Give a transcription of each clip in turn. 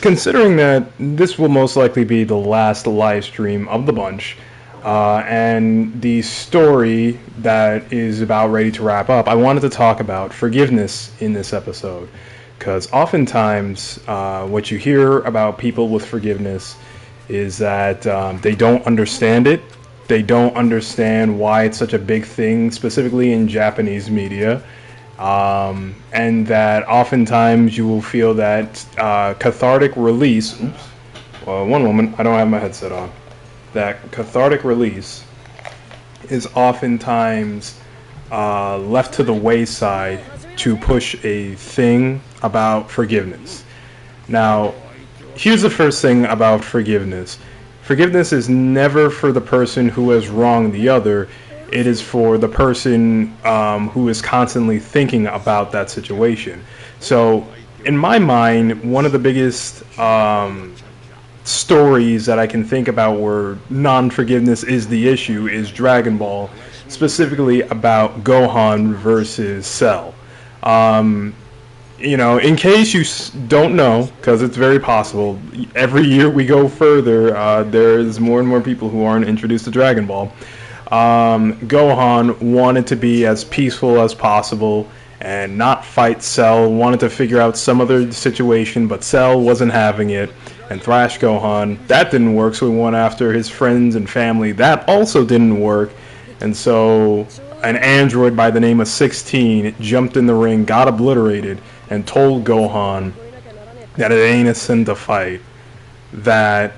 considering that this will most likely be the last live stream of the bunch, and the story that is about ready to wrap up, I wanted to talk about forgiveness in this episode. Because oftentimes, what you hear about people with forgiveness is that they don't understand it. They don't understand why it's such a big thing, specifically in Japanese media. And that oftentimes you will feel that cathartic release. Oops. Well, one moment, I don't have my headset on. That cathartic release is oftentimes left to the wayside to push a thing about forgiveness. Now, here's the first thing about forgiveness. Forgiveness is never for the person who has wronged the other. It is for the person who is constantly thinking about that situation. So, in my mind, one of the biggest stories that I can think about where non-forgiveness is the issue is Dragon Ball, specifically about Gohan versus Cell. In case you don't know, because it's very possible, every year we go further, there's more and more people who aren't introduced to Dragon Ball. Gohan wanted to be as peaceful as possible and not fight Cell, wanted to figure out some other situation, but Cell wasn't having it, and thrashed Gohan. That didn't work, so he went after his friends and family. That also didn't work, and so an android by the name of 16 jumped in the ring, got obliterated, and told Gohan that it ain't a sin to fight, that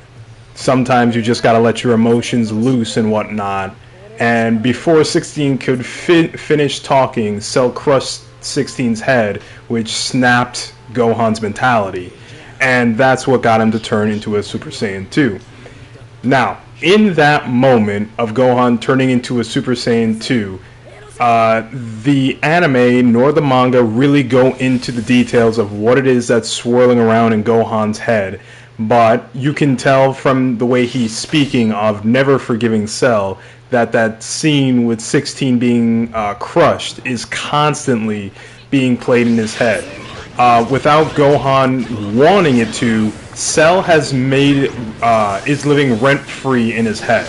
sometimes you just gotta let your emotions loose and whatnot. And before 16 could finish talking, Cell crushed 16's head, which snapped Gohan's mentality. And that's what got him to turn into a Super Saiyan 2. Now, in that moment of Gohan turning into a Super Saiyan 2, the anime nor the manga really go into the details of what it is that's swirling around in Gohan's head. But you can tell from the way he's speaking of never forgiving Cell that scene with 16 being crushed is constantly being played in his head. Without Gohan wanting it to, Cell has is living rent-free in his head.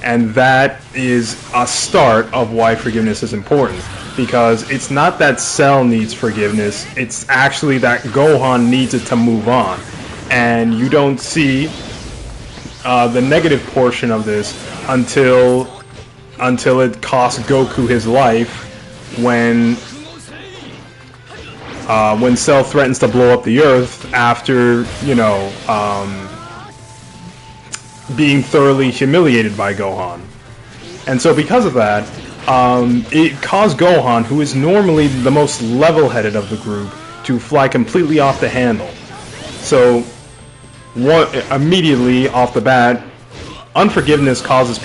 And that is a start of why forgiveness is important. Because it's not that Cell needs forgiveness, it's actually that Gohan needs it to move on. And you don't see the negative portion of this until it costs Goku his life when Cell threatens to blow up the Earth after, being thoroughly humiliated by Gohan. And so because of that, it caused Gohan, who is normally the most level-headed of the group, to fly completely off the handle. So, immediately off the bat, unforgiveness causes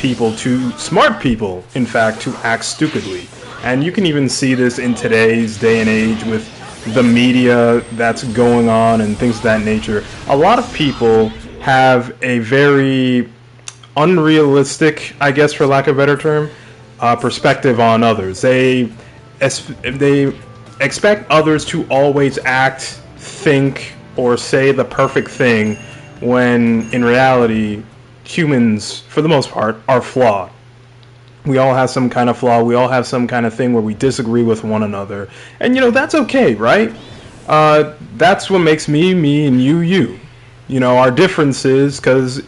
smart people, in fact, to act stupidly. And you can even see this in today's day and age with the media that's going on and things of that nature. A lot of people have a very unrealistic, I guess for lack of a better term, perspective on others. They expect others to always act, think, or say the perfect thing, when in reality, humans, for the most part, are flawed. We all have some kind of flaw. We all have some kind of thing where we disagree with one another. And, that's okay, right? That's what makes me, and you. Our differences, because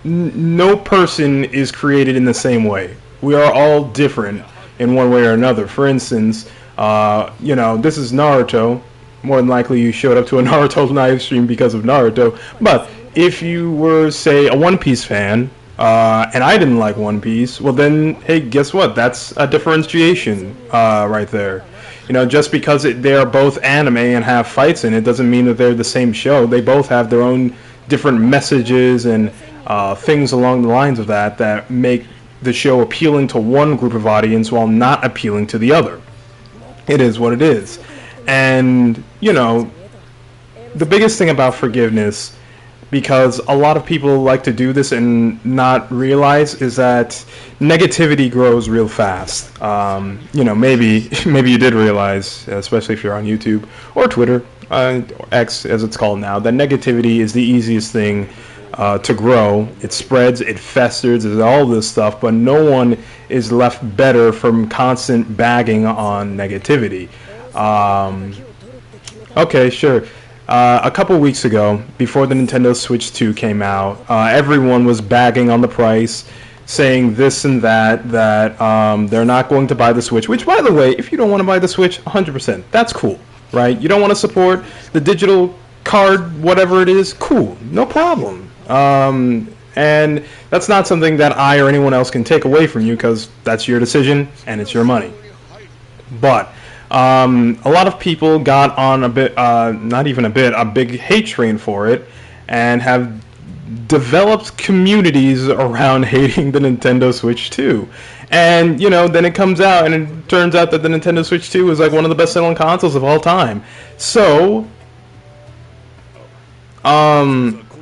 no person is created in the same way. We are all different in one way or another. For instance, this is Naruto. More than likely you showed up to a Naruto live stream because of Naruto. But if you were, say, a One Piece fan, and I didn't like One Piece, well then, hey, guess what? That's a differentiation right there. Just because they are both anime and have fights in it doesn't mean that they're the same show. They both have their own different messages and things along the lines of that make the show appealing to one group of audience while not appealing to the other. It is what it is. And, the biggest thing about forgiveness, because a lot of people like to do this and not realize, is that negativity grows real fast. Maybe you did realize, especially if you're on YouTube or Twitter X as it's called now, that negativity is the easiest thing to grow. It spreads, it festers, there's all this stuff, but no one is left better from constant bagging on negativity. Okay, sure. A couple weeks ago, before the Nintendo Switch 2 came out, everyone was bagging on the price, saying this and that, they're not going to buy the Switch. Which, by the way, if you don't want to buy the Switch, 100%, that's cool, right? You don't want to support the digital card, whatever it is, cool, no problem. And that's not something that I or anyone else can take away from you, because that's your decision and it's your money. But a lot of people got on a bit, not even a bit, a big hate train for it, and have developed communities around hating the Nintendo Switch 2. And, you know, then it comes out and it turns out that the Nintendo Switch 2 is like one of the best selling consoles of all time. So,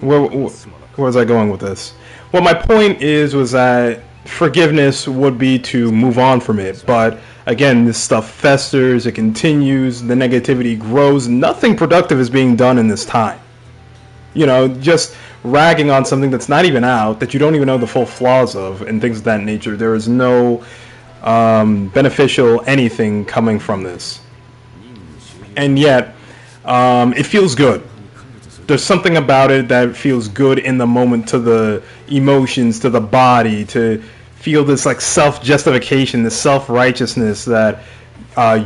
where was I going with this? Well, my point was that forgiveness would be to move on from it, but again, this stuff festers, it continues, the negativity grows, nothing productive is being done in this time. You know, just ragging on something that's not even out, that you don't even know the full flaws of, and things of that nature. There is no beneficial anything coming from this. And yet, it feels good. There's something about it that feels good in the moment, to the emotions, to the body, to feel this like self-justification, this self-righteousness that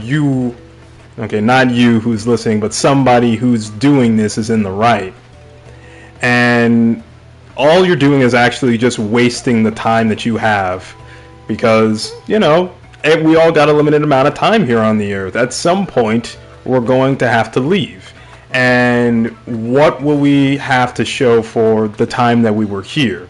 you, okay, not you who's listening, but somebody who's doing this is in the right. And all you're doing is actually just wasting the time that you have, because, you know, we all got a limited amount of time here on the earth. At some point, we're going to have to leave. And what will we have to show for the time that we were here?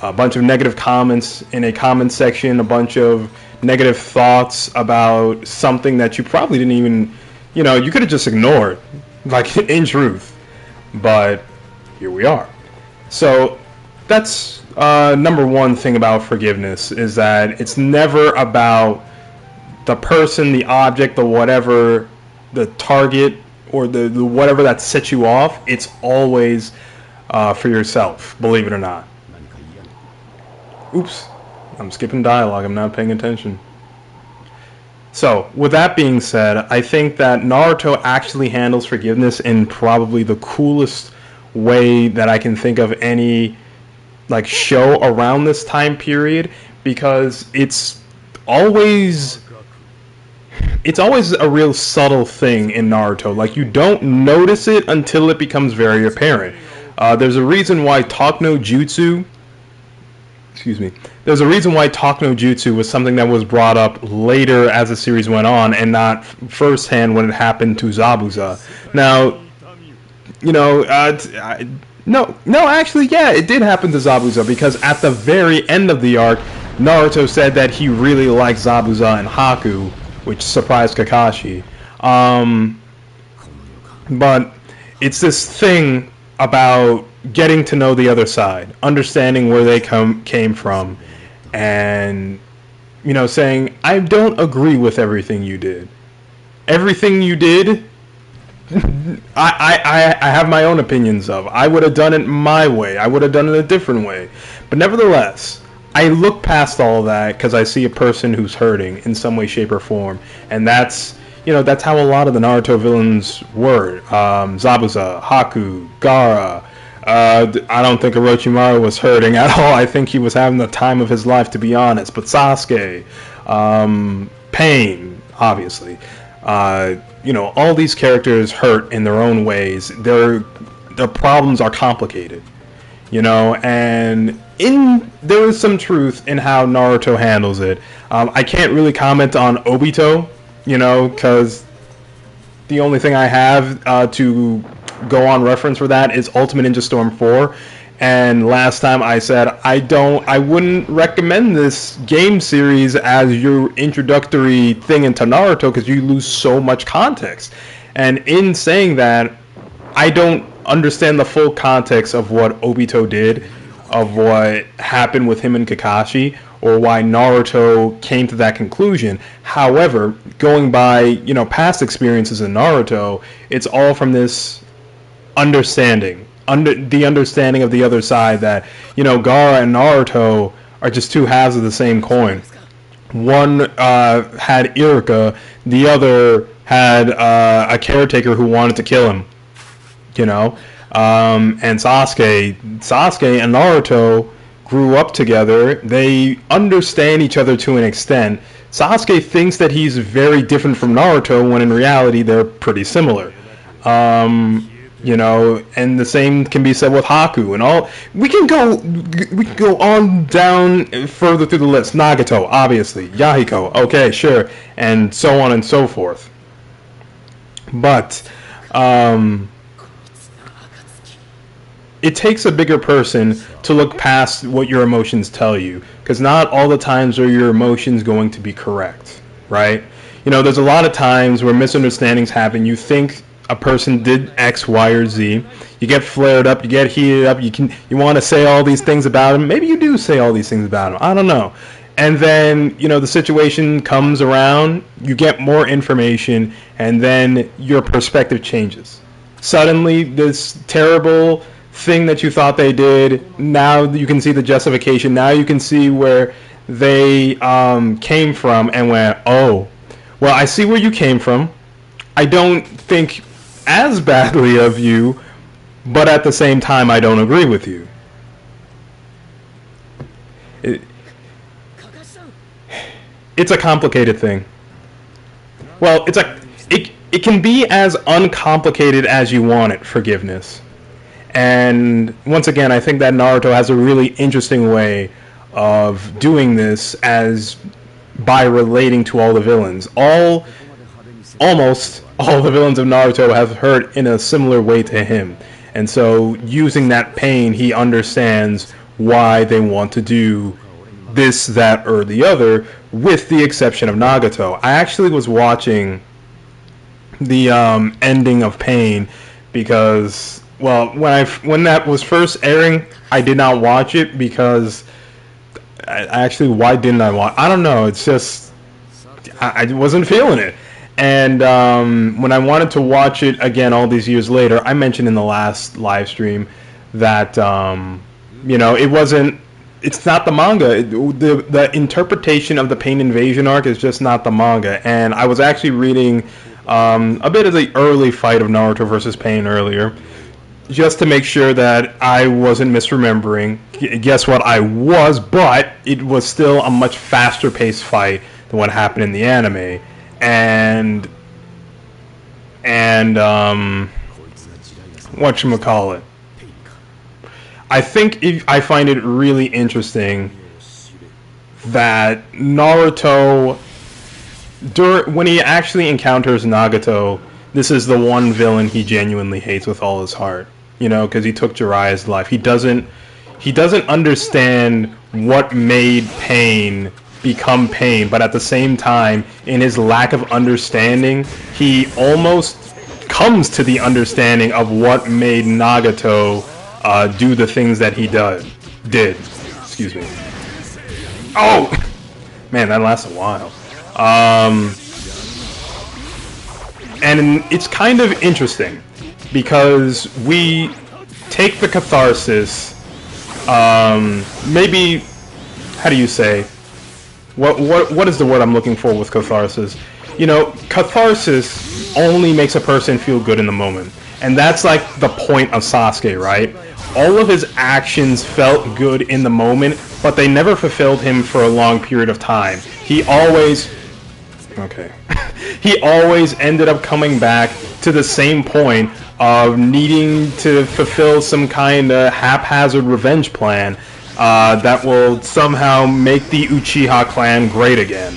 A bunch of negative comments in a comment section, a bunch of negative thoughts about something that you probably didn't even, you know, you could have just ignored, like, in truth. But here we are. So that's number one thing about forgiveness, is that it's never about the person, the object, the whatever, the target, or the whatever that sets you off. It's always for yourself, believe it or not. Oops, I'm skipping dialogue, I'm not paying attention. So, with that being said, I think that Naruto actually handles forgiveness in probably the coolest way that I can think of any like show around this time period, because it's always a real subtle thing in Naruto. Like, you don't notice it until it becomes very apparent. There's a reason why Talk no Jutsu There's a reason why Talk no Jutsu was something that was brought up later as the series went on, and not firsthand when it happened to Zabuza. Now, you know, actually, yeah, it did happen to Zabuza, because at the very end of the arc, Naruto said that he really liked Zabuza and Haku, which surprised Kakashi. But it's this thing about getting to know the other side, understanding where they came from, and, you know, saying, I don't agree with everything you did. Everything you did, I have my own opinions of. I would have done it my way. I would have done it a different way. But nevertheless, I look past all of that because I see a person who's hurting in some way, shape, or form. And that's, you know, that's how a lot of the Naruto villains were. Zabuza, Haku, Gaara. I don't think Orochimaru was hurting at all. I think he was having the time of his life, to be honest. But Sasuke, Pain, obviously. You know, all these characters hurt in their own ways. Their problems are complicated, you know, and there is some truth in how Naruto handles it. I can't really comment on Obito, you know, because the only thing I have to go on reference for that is Ultimate Ninja Storm 4. And last time I said I wouldn't recommend this game series as your introductory thing into Naruto, because you lose so much context. And in saying that, I don't understand the full context of what Obito did, of what happened with him and Kakashi, or why Naruto came to that conclusion. However, going by, past experiences in Naruto, it's all from this understanding, the understanding of the other side that, Gaara and Naruto are just two halves of the same coin. One had Iruka, the other had a caretaker who wanted to kill him. And Sasuke and Naruto grew up together. They understand each other to an extent. Sasuke thinks that he's very different from Naruto when in reality they're pretty similar. And the same can be said with Haku and all. We can go on down further through the list. Nagato, obviously, Yahiko, okay, sure, and so on and so forth. But it takes a bigger person to look past what your emotions tell you, because not all the times are your emotions going to be correct, right? There's a lot of times where misunderstandings happen. You think a person did X, Y, or Z. You get flared up, you get heated up, you want to say all these things about him. Maybe you do say all these things about him. I don't know. And then, the situation comes around, you get more information, and then your perspective changes. Suddenly, this terrible thing that you thought they did, now you can see the justification. Now you can see where they came from and went, oh, well, I see where you came from. I don't think as badly of you, but at the same time, I don't agree with you. It's a complicated thing. Well, it can be as uncomplicated as you want it, forgiveness. And once again, I think that Naruto has a really interesting way of doing this as by relating to all the villains. Almost all the villains of Naruto have hurt in a similar way to him. And so using that pain, he understands why they want to do this, that, or the other, with the exception of Nagato. I actually was watching the ending of Pain because, well, when that was first airing, I did not watch it because why didn't I watch? I don't know. It's just I wasn't feeling it. And when I wanted to watch it again all these years later, I mentioned in the last live stream that it's not the manga. The interpretation of the Pain Invasion arc is just not the manga. And I was actually reading a bit of the early fight of Naruto versus Pain earlier, just to make sure that I wasn't misremembering. Guess what? I was, but it was still a much faster paced fight than what happened in the anime. And whatchamacallit, I find it really interesting that Naruto, when he actually encounters Nagato, this is the one villain he genuinely hates with all his heart, because he took Jiraiya's life. He doesn't understand what made Pain become Pain, but at the same time, in his lack of understanding, he almost comes to the understanding of what made Nagato do the things that he did. Excuse me. Oh! Man, that lasts a while. And it's kind of interesting, because we take the catharsis, maybe, how do you say, what is the word I'm looking for with catharsis? Catharsis only makes a person feel good in the moment. And that's like the point of Sasuke, right? All of his actions felt good in the moment, but they never fulfilled him for a long period of time. He always ended up coming back to the same point of needing to fulfill some kind of haphazard revenge plan that will somehow make the Uchiha clan great again.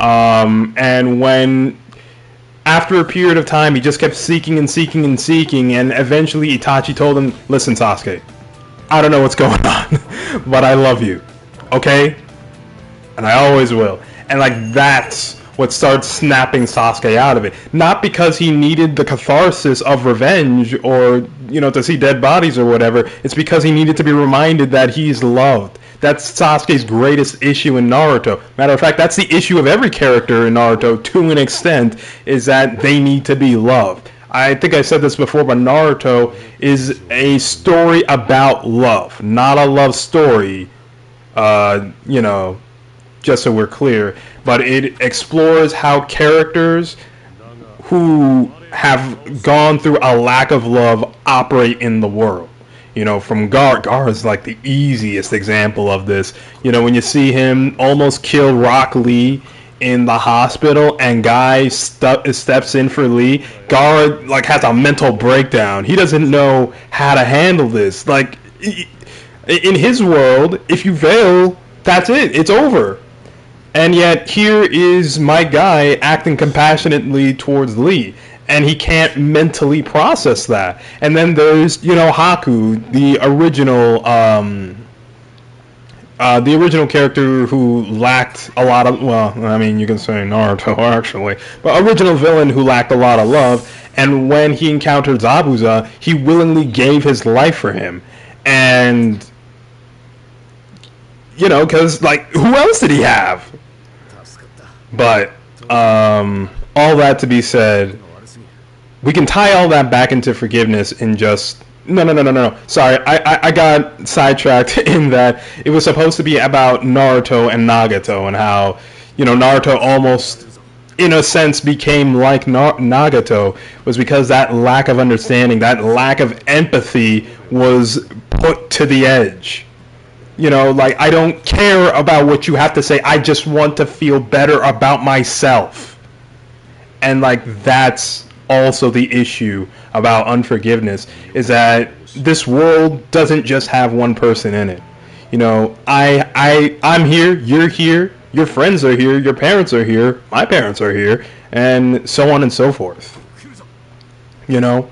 And when, after a period of time, he just kept seeking and seeking and seeking, and eventually Itachi told him, listen, Sasuke, I don't know what's going on, but I love you, okay? And I always will. And that's what starts snapping Sasuke out of it. Not because he needed the catharsis of revenge or, to see dead bodies or whatever. It's because he needed to be reminded that he's loved, That's Sasuke's greatest issue in Naruto. Matter of fact, that's the issue of every character in Naruto to an extent, is that they need to be loved. I think I said this before, but Naruto is a story about love, not a love story, you know, just so we're clear. But it explores how characters who have gone through a lack of love operate in the world. You know, from Gar. Gar is like the easiest example of this. You know, when you see him almost kill Rock Lee in the hospital and Guy steps in for Lee, Gar like has a mental breakdown. He doesn't know how to handle this. Like, in his world, if you fail, that's it. It's over. And yet here is my guy acting compassionately towards Lee, and he can't mentally process that. And then there's, you know, Haku, the original character who lacked a lot of, well, I mean, you can say Naruto actually, but original villain who lacked a lot of love. And when he encountered Zabuza, he willingly gave his life for him. And, you know, because, like, who else did he have? But, all that to be said, we can tie all that back into forgiveness in just... No. Sorry, I got sidetracked in that it was supposed to be about Naruto and Nagato and how, you know, Naruto almost, in a sense, became like Nagato was because that lack of understanding, that lack of empathy was put to the edge. You know, like, I don't care about what you have to say. I just want to feel better about myself. And, like, that's also the issue about unforgiveness, is that this world doesn't just have one person in it. You know, I'm here, you're here, your friends are here, your parents are here, my parents are here, and so on and so forth. You know?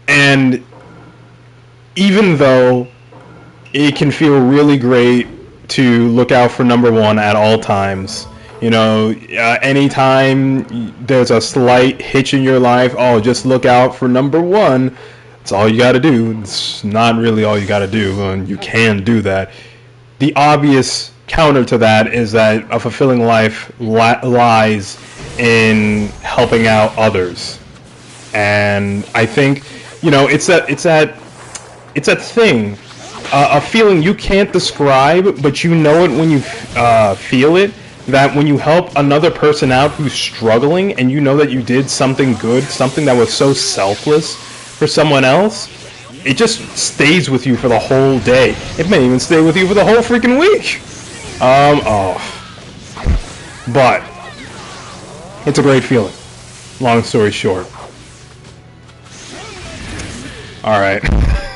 And even though it can feel really great to look out for number one at all times, you know, anytime there's a slight hitch in your life, oh, just look out for number one. It's all you got to do. It's not really all you got to do, and you can do that. The obvious counter to that is that a fulfilling life lies in helping out others. And I think, you know, it's that thing, a feeling you can't describe, but you know it when you feel it, that when you help another person out who's struggling and you know that you did something good, something that was so selfless for someone else, it just stays with you for the whole day. It may even stay with you for the whole freaking week. But it's a great feeling. Long story short. Alright.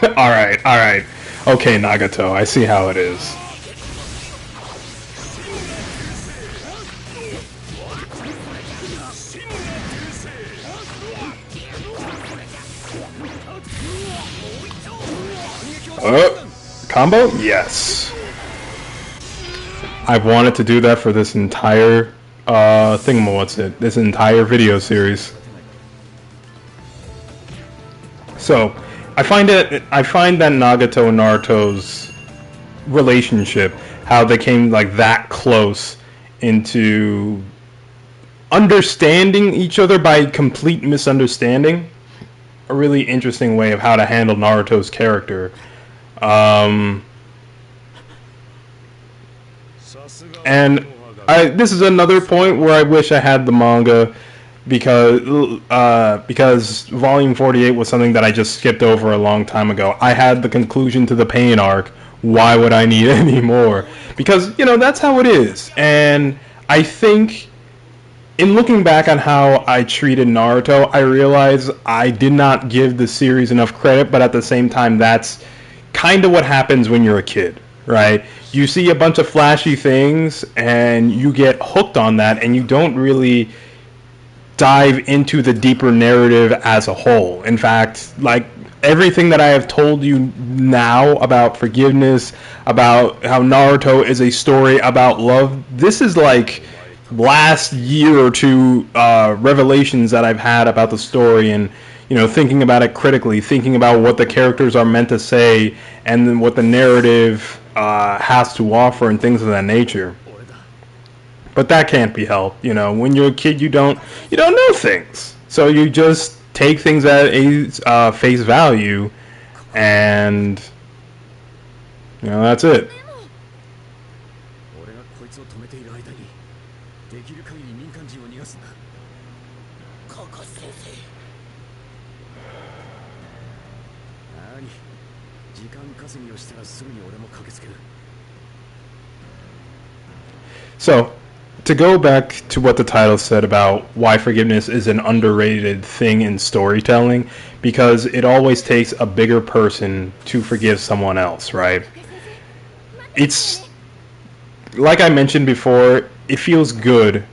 Alright. Okay, Nagato, I see how it is. Combo? Yes. I've wanted to do that for this entire this entire video series. So, I find that Nagato and Naruto's relationship, how they came like that close into understanding each other by complete misunderstanding, a really interesting way of how to handle Naruto's character. And this is another point where I wish I had the manga, because Volume 48 was something that I just skipped over a long time ago. I had the conclusion to the Pain arc. Why would I need any more? Because, you know, that's how it is. And I think, in looking back on how I treated Naruto, I realized I did not give the series enough credit, but at the same time, that's kind of what happens when you're a kid, right? You see a bunch of flashy things, and you get hooked on that, and you don't really dive into the deeper narrative as a whole. In fact, like, everything that I have told you now about forgiveness, about how Naruto is a story about love, this is like last year or two revelations that I've had about the story. And, thinking about it critically, thinking about what the characters are meant to say, and then what the narrative has to offer, and things of that nature. But that can't be helped. When you're a kid, you don't know things, so you just take things at a face value, and that's it. So, to go back to what the title said about why forgiveness is an underrated thing in storytelling, because it always takes a bigger person to forgive someone else, right? It's, like I mentioned before, it feels good.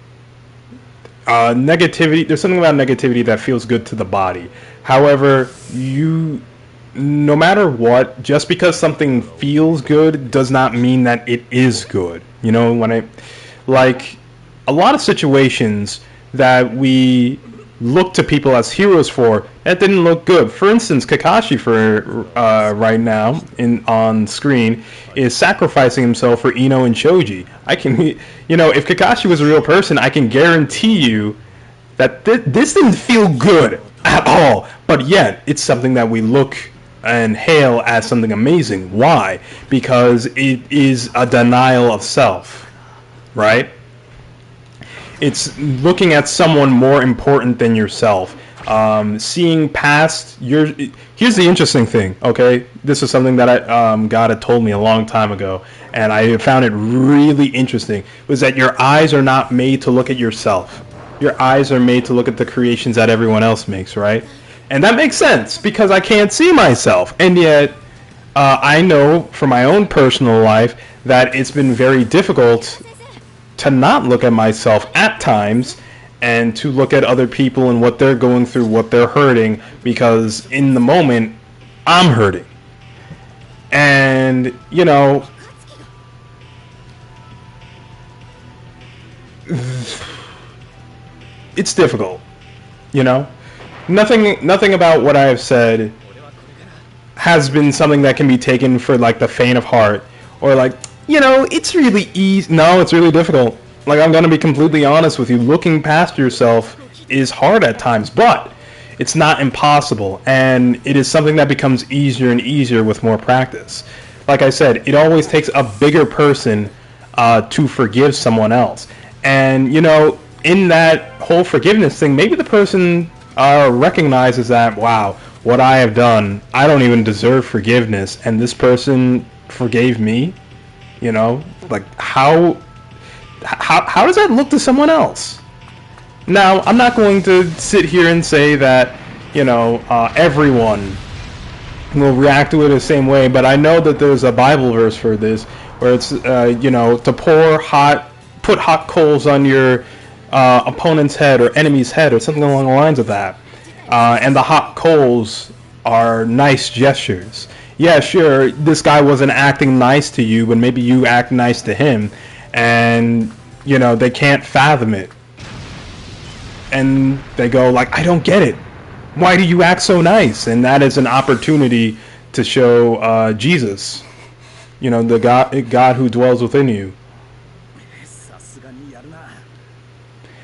Negativity, there's something about negativity that feels good to the body. However, no matter what, just because something feels good does not mean that it is good. Like a lot of situations that we look to people as heroes for, that didn't look good. For instance, Kakashi right now on screen is sacrificing himself for Ino and Choji. If Kakashi was a real person, I can guarantee you that this didn't feel good at all. But yet, it's something that we look and hail as something amazing. Why? Because it is a denial of self. Right? It's looking at someone more important than yourself. Seeing past your... Here's the interesting thing, okay? This is something that God had told me a long time ago, and I found it really interesting, was that your eyes are not made to look at yourself. Your eyes are made to look at the creations that everyone else makes, right? And that makes sense, because I can't see myself. And yet, I know from my own personal life that it's been very difficult to not look at myself at times, and to look at other people and what they're going through, what they're hurting, because in the moment, I'm hurting. And, it's difficult, Nothing about what I have said has been something that can be taken for, like, the faint of heart, or, like, it's really easy. No, it's really difficult. Like, I'm going to be completely honest with you. Looking past yourself is hard at times, but it's not impossible. And it is something that becomes easier and easier with more practice. Like I said, it always takes a bigger person to forgive someone else. And, in that whole forgiveness thing, maybe the person recognizes that, wow, what I have done, I don't even deserve forgiveness. And this person forgave me. Like, how does that look to someone else? Now, I'm not going to sit here and say that, everyone will react to it the same way, but I know that there's a Bible verse for this, where it's, to put hot coals on your opponent's head or enemy's head, or something along the lines of that. And the hot coals are nice gestures. Yeah, sure, this guy wasn't acting nice to you, but maybe you act nice to him, and, they can't fathom it. And they go, like, I don't get it. Why do you act so nice? And that is an opportunity to show Jesus, the God who dwells within you.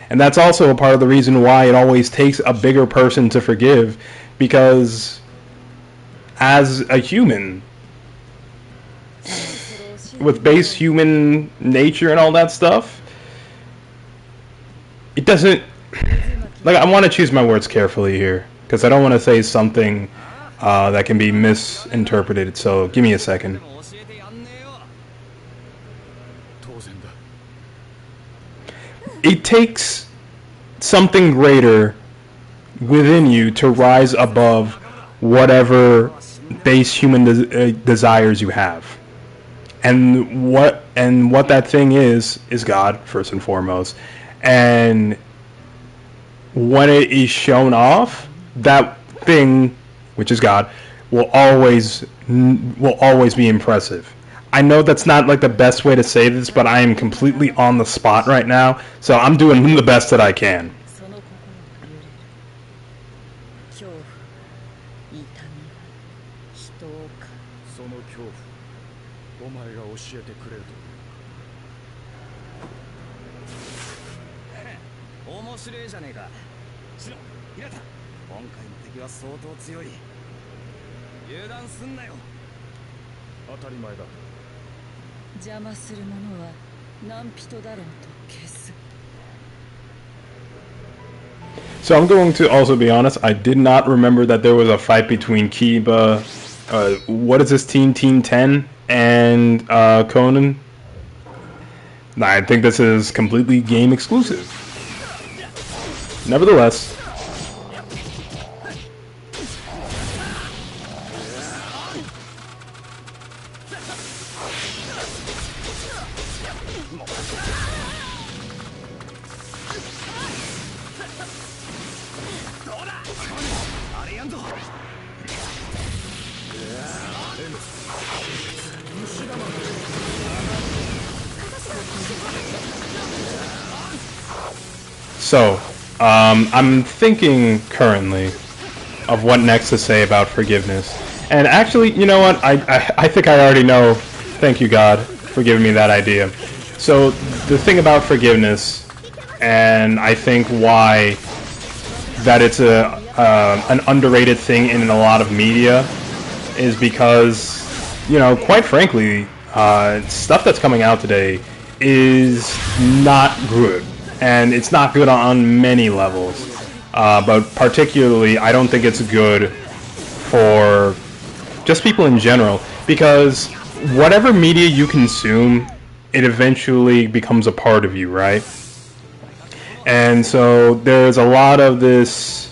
And that's also a part of the reason why it always takes a bigger person to forgive, because as a human, with base human nature and all that stuff, it doesn't... Like, I want to choose my words carefully here, because I don't want to say something that can be misinterpreted, so give me a second. It takes something greater within you to rise above whatever base human desires you have, and what that thing is God, first and foremost. And when it is shown off, that thing, which is God, will always be impressive. I know that's not like the best way to say this, but I am completely on the spot right now, so I'm doing the best that I can. その恐怖、お前が教えてくれると。面白いじゃねえか。シロ、平田、今回の敵は相当強い。油断すんなよ。当たり前だ。邪魔する者は何人だろうと消す。 So I'm going to also be honest, I did not remember that there was a fight between Kiba, what is this team, Team 10, and Conan. I think this is completely game exclusive. Nevertheless, so, I'm thinking currently of what next to say about forgiveness. And actually, you know what? I think I already know. Thank you, God, for giving me that idea. So, the thing about forgiveness, and I think why that it's an underrated thing in a lot of media, is because, you know, quite frankly, stuff that's coming out today is not good. And it's not good on many levels, but particularly I don't think it's good for just people in general, because whatever media you consume, it eventually becomes a part of you, right? And so there's a lot of this,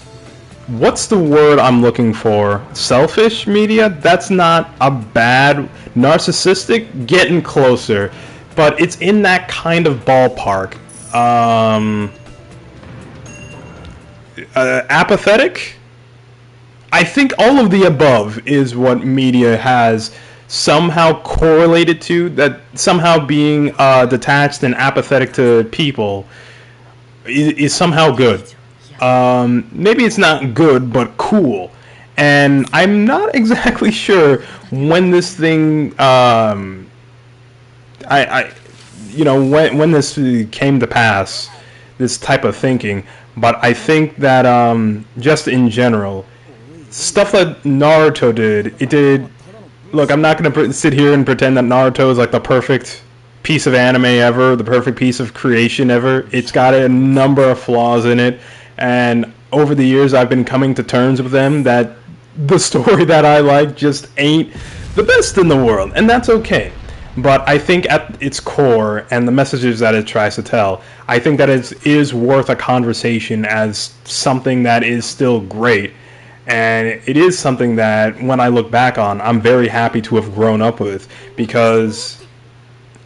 what's the word I'm looking for? Selfish media? That's not a bad, narcissistic, getting closer, but it's in that kind of ballpark. Apathetic? I think all of the above is what media has somehow correlated to, that somehow being detached and apathetic to people is somehow good. Maybe it's not good, but cool. And I'm not exactly sure when this thing, you know, when this came to pass, this type of thinking, but I think that just in general, stuff that Naruto did, it did. Look, I'm not going to sit here and pretend that Naruto is like the perfect piece of anime ever, the perfect piece of creation ever. It's got a number of flaws in it, and over the years I've been coming to terms with them, that the story that I like just ain't the best in the world, and that's okay. But I think at its core, and the messages that it tries to tell, I think that it is worth a conversation as something that is still great. And it is something that, when I look back on, I'm very happy to have grown up with. Because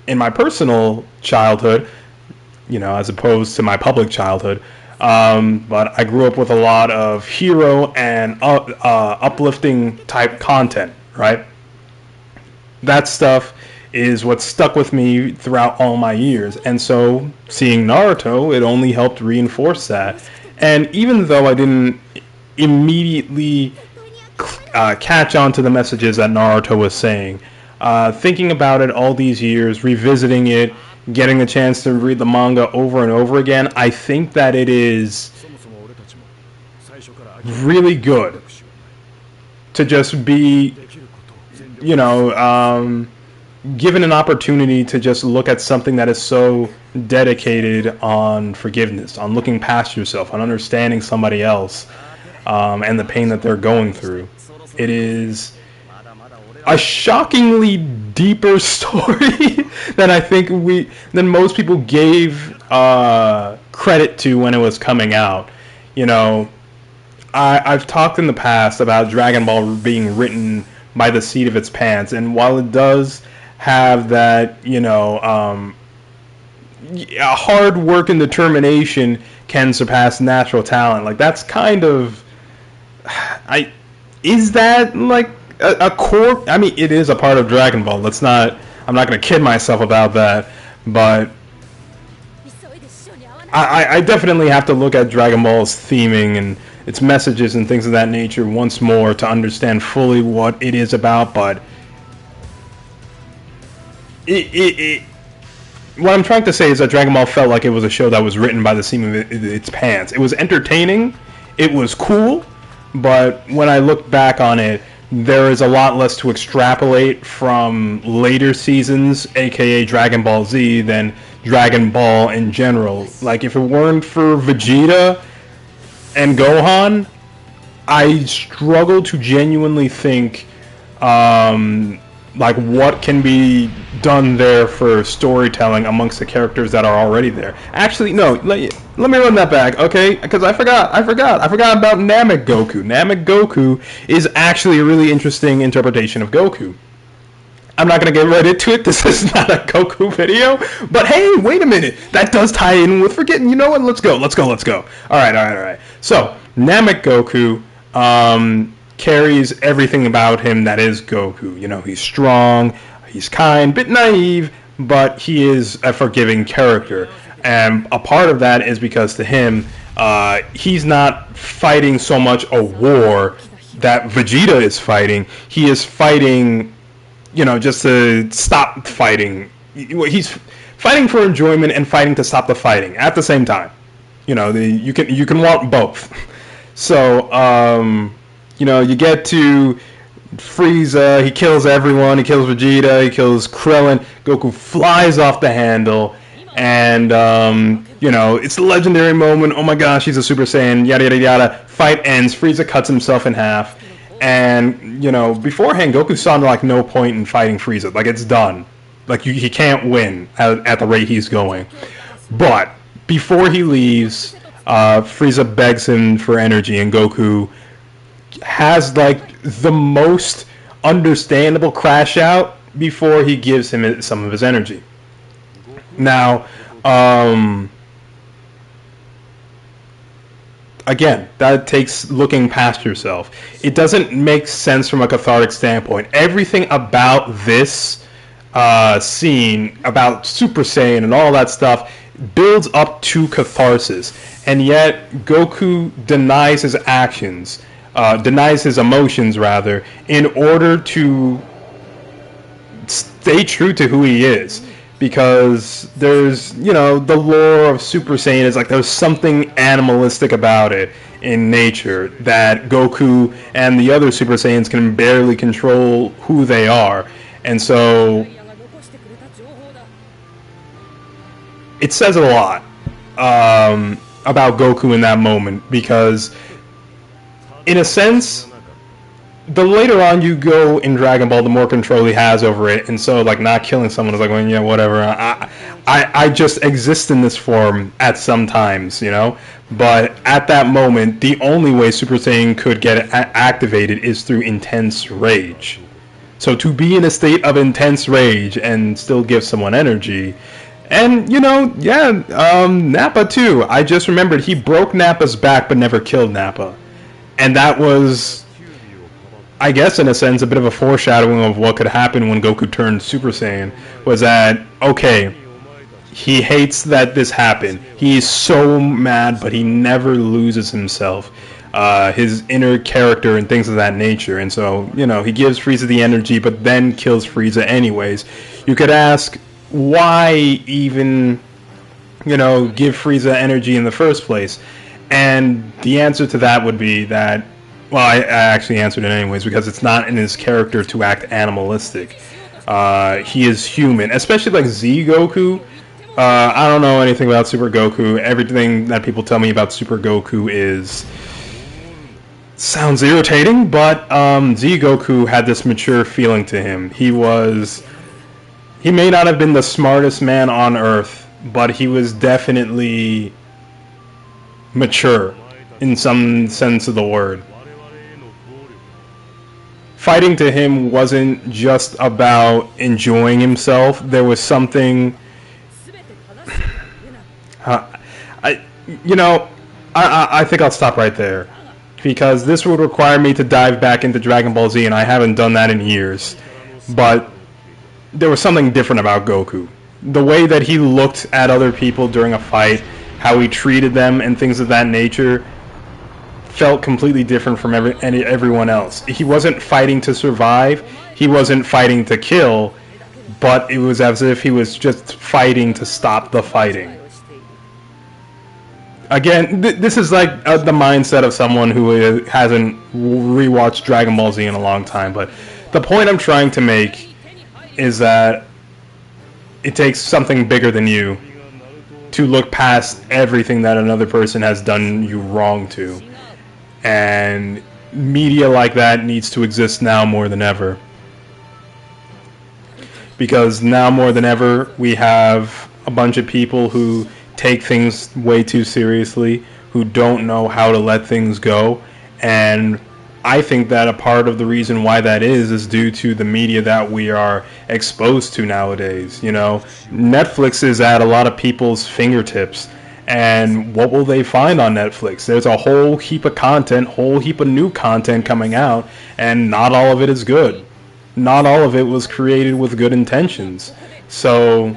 in my personal childhood, you know, as opposed to my public childhood, but I grew up with a lot of hero and uplifting type content, right? That stuff is what stuck with me throughout all my years. And so seeing Naruto, it only helped reinforce that. And even though I didn't immediately catch on to the messages that Naruto was saying, thinking about it all these years, revisiting it, getting a chance to read the manga over and over again, I think that it is really good to just be, you know, given an opportunity to just look at something that is so dedicated on forgiveness, on looking past yourself, on understanding somebody else, and the pain that they're going through. It is a shockingly deeper story than I think than most people gave credit to when it was coming out. You know, I've talked in the past about Dragon Ball being written by the seat of its pants, and while it does have that, you know, hard work and determination can surpass natural talent. Like, that's kind of, is that like a core? I mean, it is a part of Dragon Ball. I'm not going to kid myself about that, but I definitely have to look at Dragon Ball's theming its messages and things of that nature once more to understand fully what it is about. But what I'm trying to say is that Dragon Ball felt like it was a show that was written by the seam of its pants. It was entertaining, it was cool, but when I look back on it, there is a lot less to extrapolate from later seasons, aka Dragon Ball Z, than Dragon Ball in general. Like, if it weren't for Vegeta and Gohan, I struggle to genuinely think, like, what can be done there for storytelling amongst the characters that are already there. Actually, no, let me run that back, okay? Because I forgot about Namek Goku. Namek Goku is actually a really interesting interpretation of Goku. I'm not going to get right into it. This is not a Goku video. But hey, wait a minute. That does tie in with forgetting. You know what? Let's go. All right. So, Namek Goku, carries everything about him that is Goku. You know, he's strong, he's kind, bit naive, but he is a forgiving character. And a part of that is because to him, he's not fighting so much a war that Vegeta is fighting. He is fighting, you know, just to stop fighting. He's fighting for enjoyment and fighting to stop the fighting at the same time. You know, you can want both. So, you know, you get to Frieza, he kills everyone, he kills Vegeta, he kills Krillin, Goku flies off the handle, and, you know, it's the legendary moment, oh my gosh, he's a Super Saiyan, yada yada yada, fight ends, Frieza cuts himself in half, and, you know, beforehand, Goku saw, like, no point in fighting Frieza, like, it's done. Like, he can't win at the rate he's going. But, before he leaves, Frieza begs him for energy, and Goku has like the most understandable crash out before he gives him some of his energy. Now, again, that takes looking past yourself. It doesn't make sense from a cathartic standpoint. Everything about this scene, about Super Saiyan and all that stuff, builds up to catharsis. And yet, Goku denies his actions. Denies his emotions, rather, in order to stay true to who he is. Because there's, you know, the lore of Super Saiyan is like there's something animalistic about it in nature that Goku and the other Super Saiyans can barely control who they are. And so it says a lot about Goku in that moment, because in a sense, the later on you go in Dragon Ball, the more control he has over it, and so like not killing someone is like, well, yeah, whatever. I just exist in this form at some times, you know. But at that moment, the only way Super Saiyan could get activated is through intense rage. So to be in a state of intense rage and still give someone energy. And, you know, yeah, Nappa too. I just remembered he broke Nappa's back but never killed Nappa. And that was, I guess in a sense, a bit of a foreshadowing of what could happen when Goku turned Super Saiyan. Was that, okay, he hates that this happened. He's so mad, but he never loses himself. His inner character and things of that nature. And so, you know, he gives Frieza the energy, but then kills Frieza anyways. You could ask, why even, you know, give Frieza energy in the first place? And the answer to that would be that, well, I actually answered it anyways, because it's not in his character to act animalistic. He is human, especially like Z Goku. I don't know anything about Super Goku. Everything that people tell me about Super Goku sounds irritating, but Z Goku had this mature feeling to him. He may not have been the smartest man on Earth, but he was definitely mature in some sense of the word. Fighting to him wasn't just about enjoying himself. There was something, I think I'll stop right there, because this would require me to dive back into Dragon Ball Z, and I haven't done that in years. But there was something different about Goku. The way that he looked at other people during a fight, how he treated them, and things of that nature, felt completely different from everyone else. He wasn't fighting to survive. He wasn't fighting to kill, but it was as if he was just fighting to stop the fighting. Again, this is like the mindset of someone who hasn't rewatched Dragon Ball Z in a long time, but the point I'm trying to make is that it takes something bigger than you to look past everything that another person has done you wrong to. And media like that needs to exist now more than ever. Because now more than ever, we have a bunch of people who take things way too seriously, who don't know how to let things go. And I think that a part of the reason why that is due to the media that we are exposed to nowadays. You know, Netflix is at a lot of people's fingertips. And what will they find on Netflix? There's a whole heap of content, whole heap of new content coming out, and not all of it is good. Not all of it was created with good intentions. So,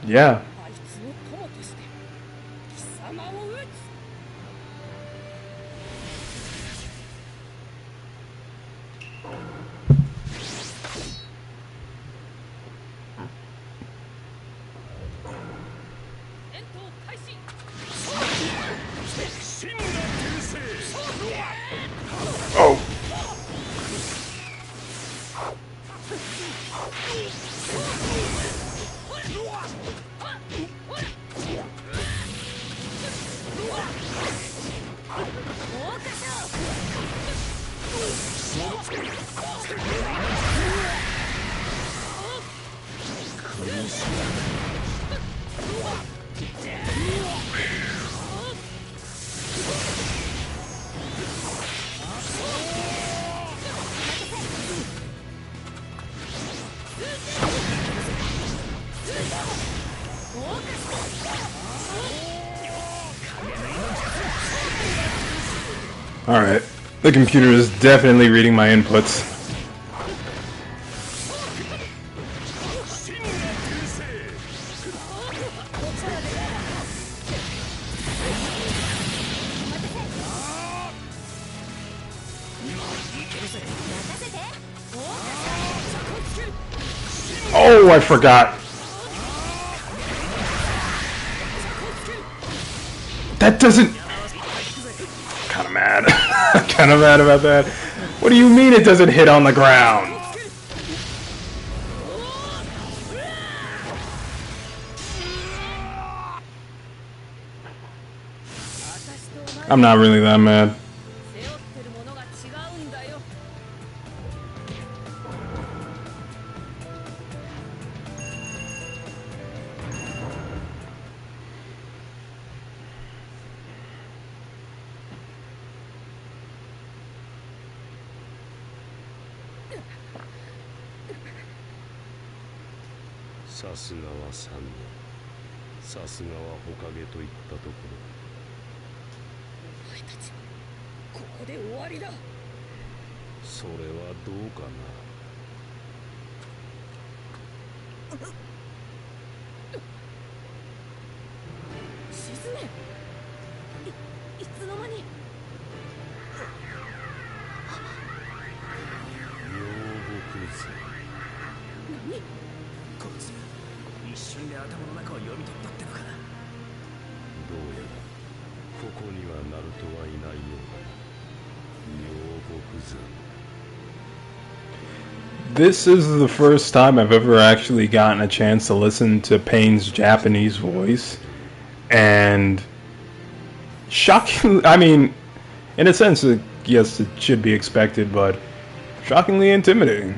yeah. Oh. Alright, the computer is definitely reading my inputs. Oh, I forgot. That doesn't... Kind of mad. Kind of mad about that. What do you mean it doesn't hit on the ground? I'm not really that mad. This is the first time I've ever actually gotten a chance to listen to Pain's Japanese voice, and shocking. I mean, in a sense, yes, it should be expected, but shockingly intimidating.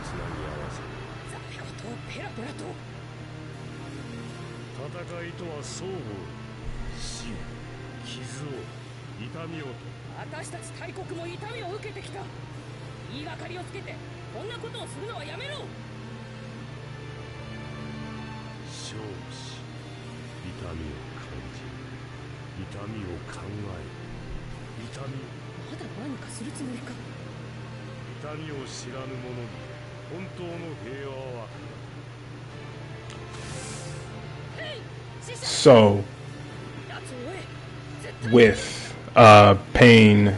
つなぎ合わせる。ざれ言をペラペラと。戦いとは双方、死を、傷を、痛みをと。私たち大国も痛みを受けてきた。言いがかりをつけてこんなことをするのはやめろ。勝負し、痛みを感じ、痛みを考え、痛みを。まだ何かするつもりか。痛みを知らぬ者に本当の平和はわかる。So, with Pain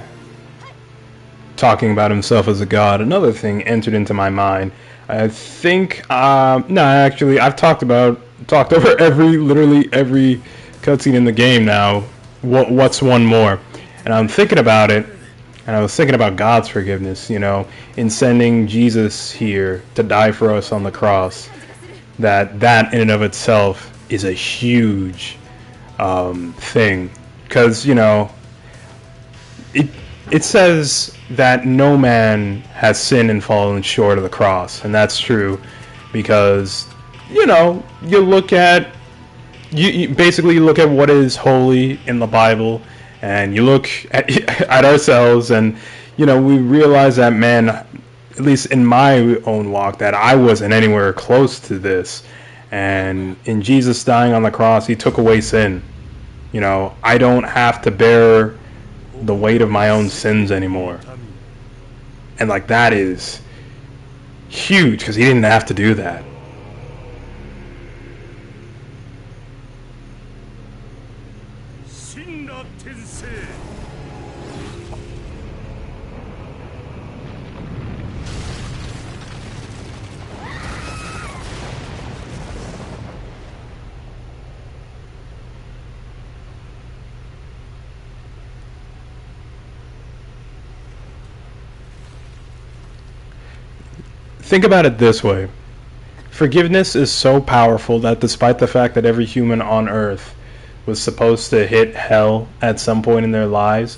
talking about himself as a god, another thing entered into my mind. I think, no, actually, I've talked over literally every cutscene in the game now. What's one more? And I'm thinking about it, and I was thinking about God's forgiveness, you know, in sending Jesus here to die for us on the cross. That in and of itself is a huge thing, because, you know, it says that no man has sinned and fallen short of the cross, and that's true, because, you know, you look at you basically look at what is holy in the Bible, and you look at ourselves, and, you know, we realize that, man, at least in my own walk, that I wasn't anywhere close to this. And in Jesus dying on the cross, he took away sin. You know, I don't have to bear the weight of my own sins anymore. And, like, that is huge, because he didn't have to do that. Think about it this way. Forgiveness is so powerful that despite the fact that every human on earth was supposed to hit hell at some point in their lives,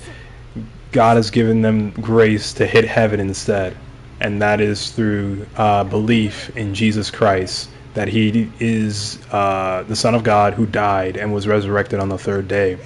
God has given them grace to hit heaven instead. And that is through belief in Jesus Christ, that he is the Son of God who died and was resurrected on the third day.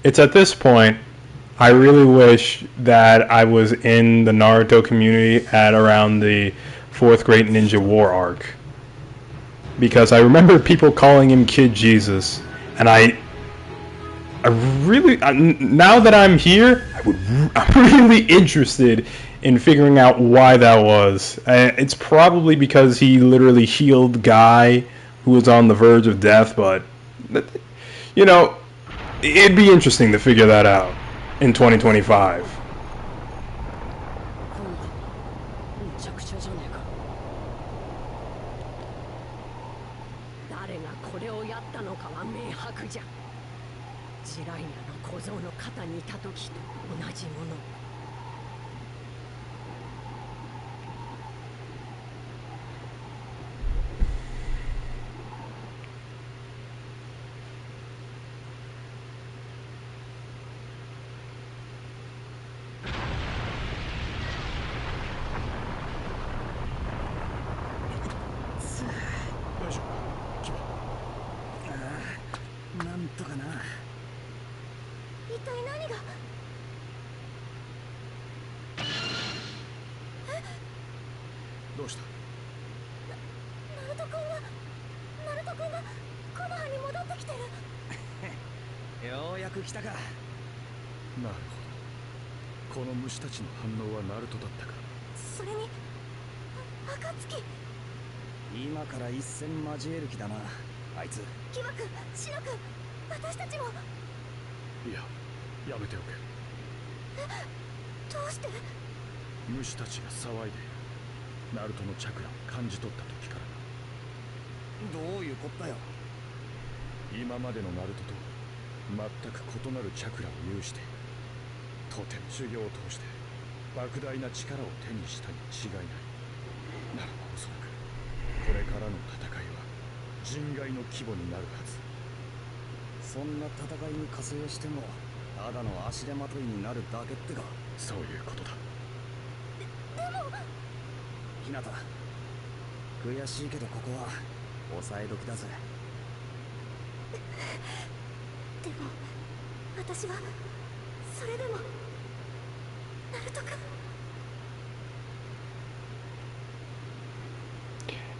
It's at this point I really wish that I was in the Naruto community at around the 4th Great Ninja War arc, because I remember people calling him Kid Jesus, and I really, now that I'm here, I'm really interested in figuring out why that was. It's probably because he literally healed Guy, who was on the verge of death, but, you know, it'd be interesting to figure that out in 2025. やめておけ。どうして？虫たちが騒いでナルトのチャクラを感じ取った時からな。どういうこったよ。今までのナルトと全く異なるチャクラを有して、とても修行を通して莫大な力を手にしたに違いない。ならばおそらくこれからの戦いは人外の規模になるはず。そんな戦いに加勢してもただの足手まといになるだけってか。そういうことだ。ひなた、悔しいけどここは抑え時だぜ。でも私はそれでもナルト君。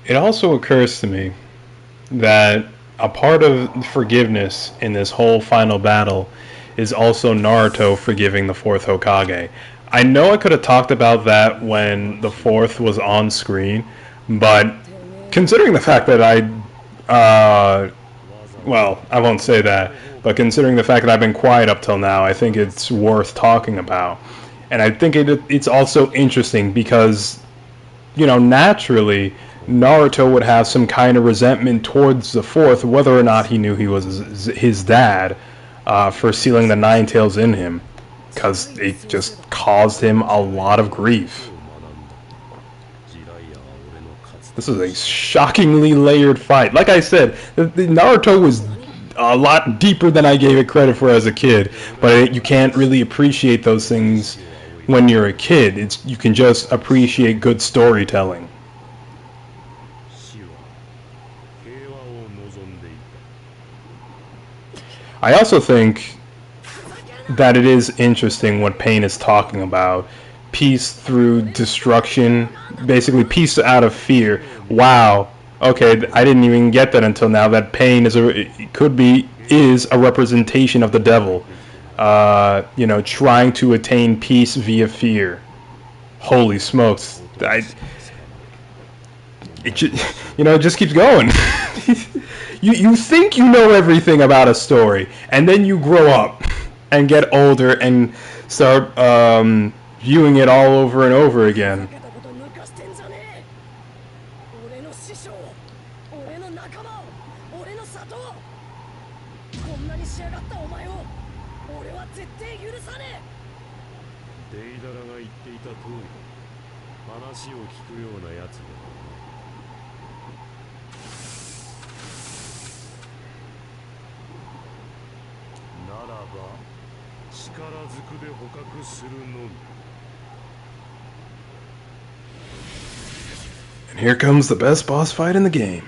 It also occurs to me that a part of forgiveness in this whole final battle is also Naruto forgiving the fourth Hokage. I know I could have talked about that when the fourth was on screen, but considering the fact that well, I won't say that, but considering the fact that I've been quiet up till now, I think it's worth talking about. And I think it's also interesting because, you know, naturally, Naruto would have some kind of resentment towards the fourth, whether or not he knew he was his dad, for sealing the Nine Tails in him, because it just caused him a lot of grief. This is a shockingly layered fight. Like I said, the Naruto was a lot deeper than I gave it credit for as a kid, but you can't really appreciate those things when you're a kid. You can just appreciate good storytelling. I also think that it is interesting what Pain is talking about. Peace through destruction, basically peace out of fear. Wow. Okay, I didn't even get that until now. That Pain is a representation of the devil. You know, trying to attain peace via fear. Holy smokes! It just keeps going. You think you know everything about a story, and then you grow up and get older and start viewing it all over and over again. And here comes the best boss fight in the game.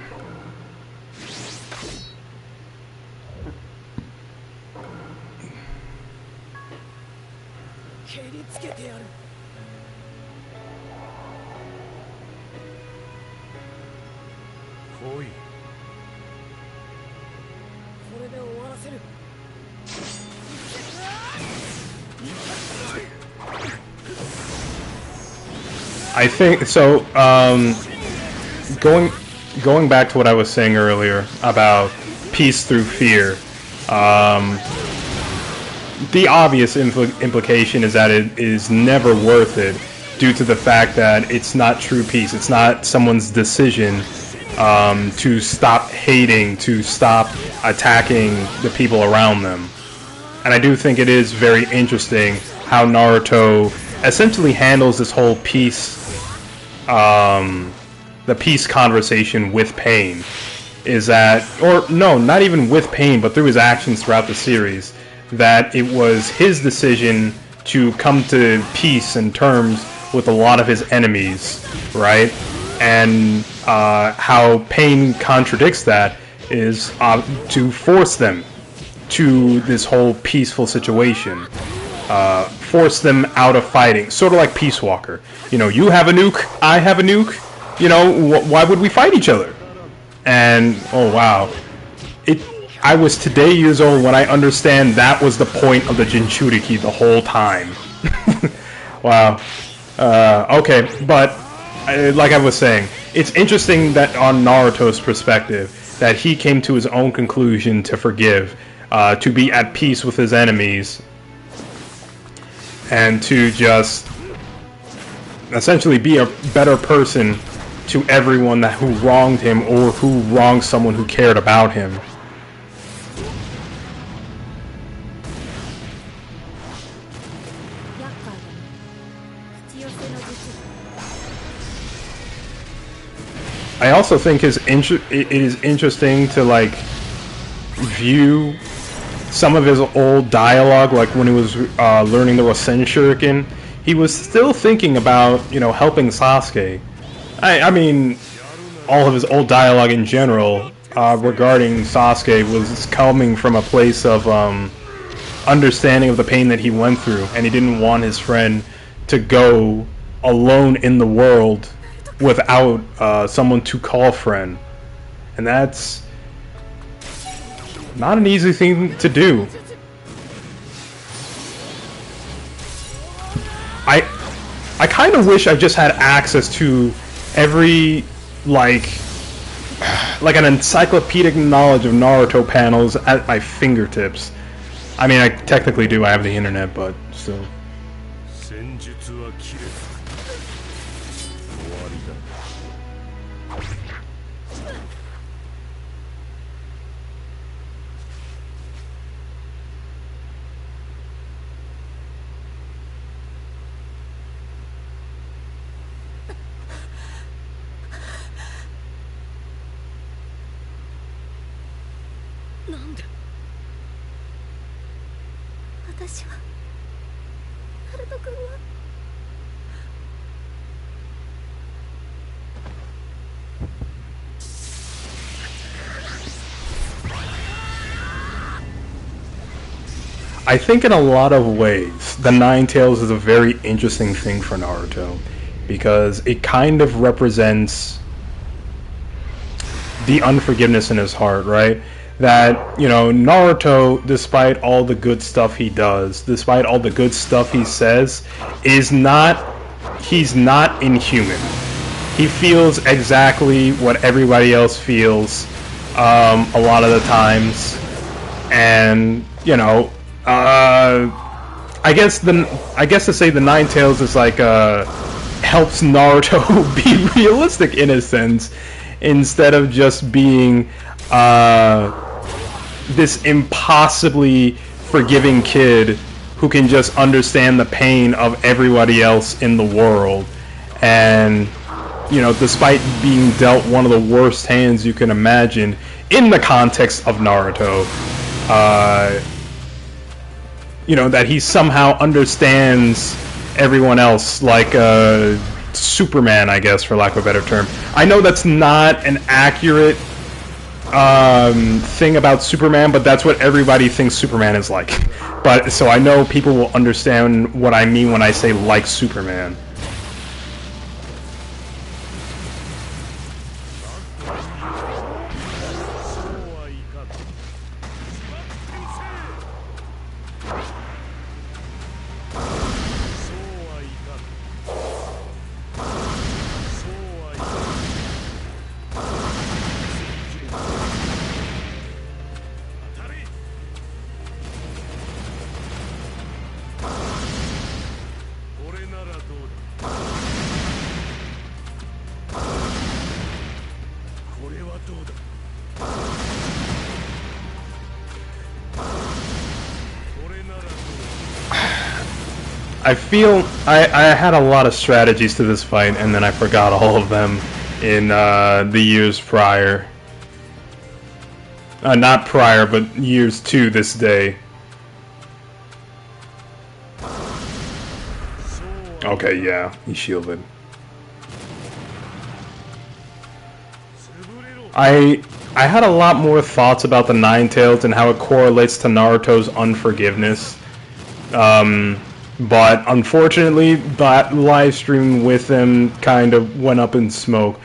I think so. Going back to what I was saying earlier about peace through fear. The obvious implication is that it is never worth it, due to the fact that it's not true peace. It's not someone's decision to stop hating, to stop attacking the people around them. And I do think it is very interesting how Naruto essentially handles this whole peace, the peace conversation with Pain. Is that, or no, not even with Pain, but through his actions throughout the series, that it was his decision to come to peace and terms with a lot of his enemies, right? And how Pain contradicts that is to force them to this whole peaceful situation. Force them out of fighting, sort of like Peace Walker. You know, you have a nuke, I have a nuke. You know, why would we fight each other? And oh wow, I was today years old when I understand that was the point of the Jinchuriki the whole time. Wow. Okay, but like I was saying, it's interesting that on Naruto's perspective, that he came to his own conclusion to forgive, to be at peace with his enemies, and to just essentially be a better person to everyone that who wronged him or who wronged someone who cared about him. I also think it is interesting to like view some of his old dialogue, like when he was learning the Rasen Shuriken. He was still thinking about, you know, helping Sasuke. I mean, all of his old dialogue in general regarding Sasuke was coming from a place of understanding of the pain that he went through, and he didn't want his friend to go alone in the world without someone to call friend. And that's not an easy thing to do. I kind of wish I just had access to every like an encyclopedic knowledge of Naruto panels at my fingertips. I mean, I technically do. I have the internet, but still. I think in a lot of ways, the Nine Tails is a very interesting thing for Naruto, because it kind of represents the unforgiveness in his heart, right? That, you know, Naruto, despite all the good stuff he does, despite all the good stuff he says, he's not inhuman. He feels exactly what everybody else feels a lot of the times, and, you know, I guess to say the Nine Tails is like helps Naruto be realistic in a sense, instead of just being this impossibly forgiving kid who can just understand the pain of everybody else in the world. And, you know, despite being dealt one of the worst hands you can imagine in the context of Naruto, you know, that he somehow understands everyone else, like Superman, I guess, for lack of a better term. I know that's not an accurate thing about Superman, but that's what everybody thinks Superman is like. But so I know people will understand what I mean when I say like Superman. I feel I had a lot of strategies to this fight, and then I forgot all of them in the years prior. Not prior, but years to this day. Okay, yeah, he shielded. I had a lot more thoughts about the Nine Tails and how it correlates to Naruto's unforgiveness. But unfortunately, that live stream with him kind of went up in smoke.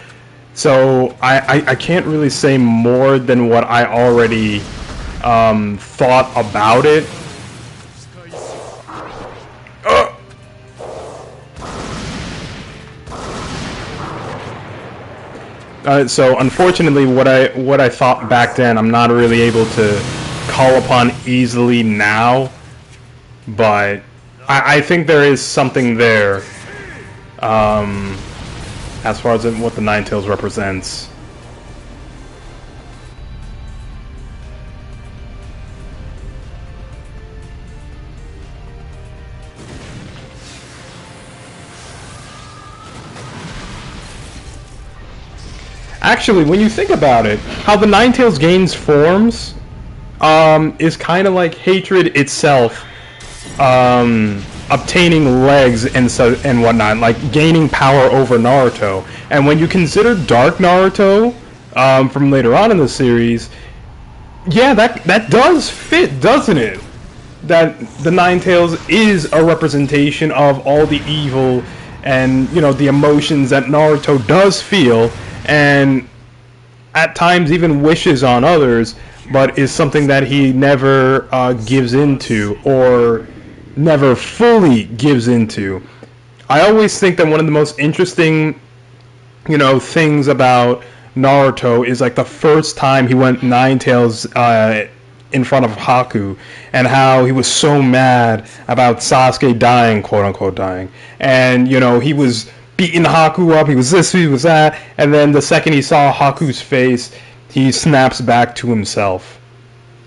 So I can't really say more than what I already thought about it. So unfortunately, what I thought back then, I'm not really able to call upon easily now. But I think there is something there, as far as what the Nine Tails represents. Actually, when you think about it, how the Nine Tails gains forms is kind of like hatred itself, obtaining legs and whatnot, like gaining power over Naruto. And when you consider Dark Naruto from later on in the series, yeah, that does fit, doesn't it? That the Nine Tails is a representation of all the evil and, you know, the emotions that Naruto does feel, and at times even wishes on others, but is something that he never gives into, or never fully gives into. I always think that one of the most interesting, you know, things about Naruto is like the first time he went Nine Tails in front of Haku, and how he was so mad about Sasuke dying, quote unquote dying, and you know, he was beating Haku up, he was this, he was that, and then the second he saw Haku's face, he snaps back to himself.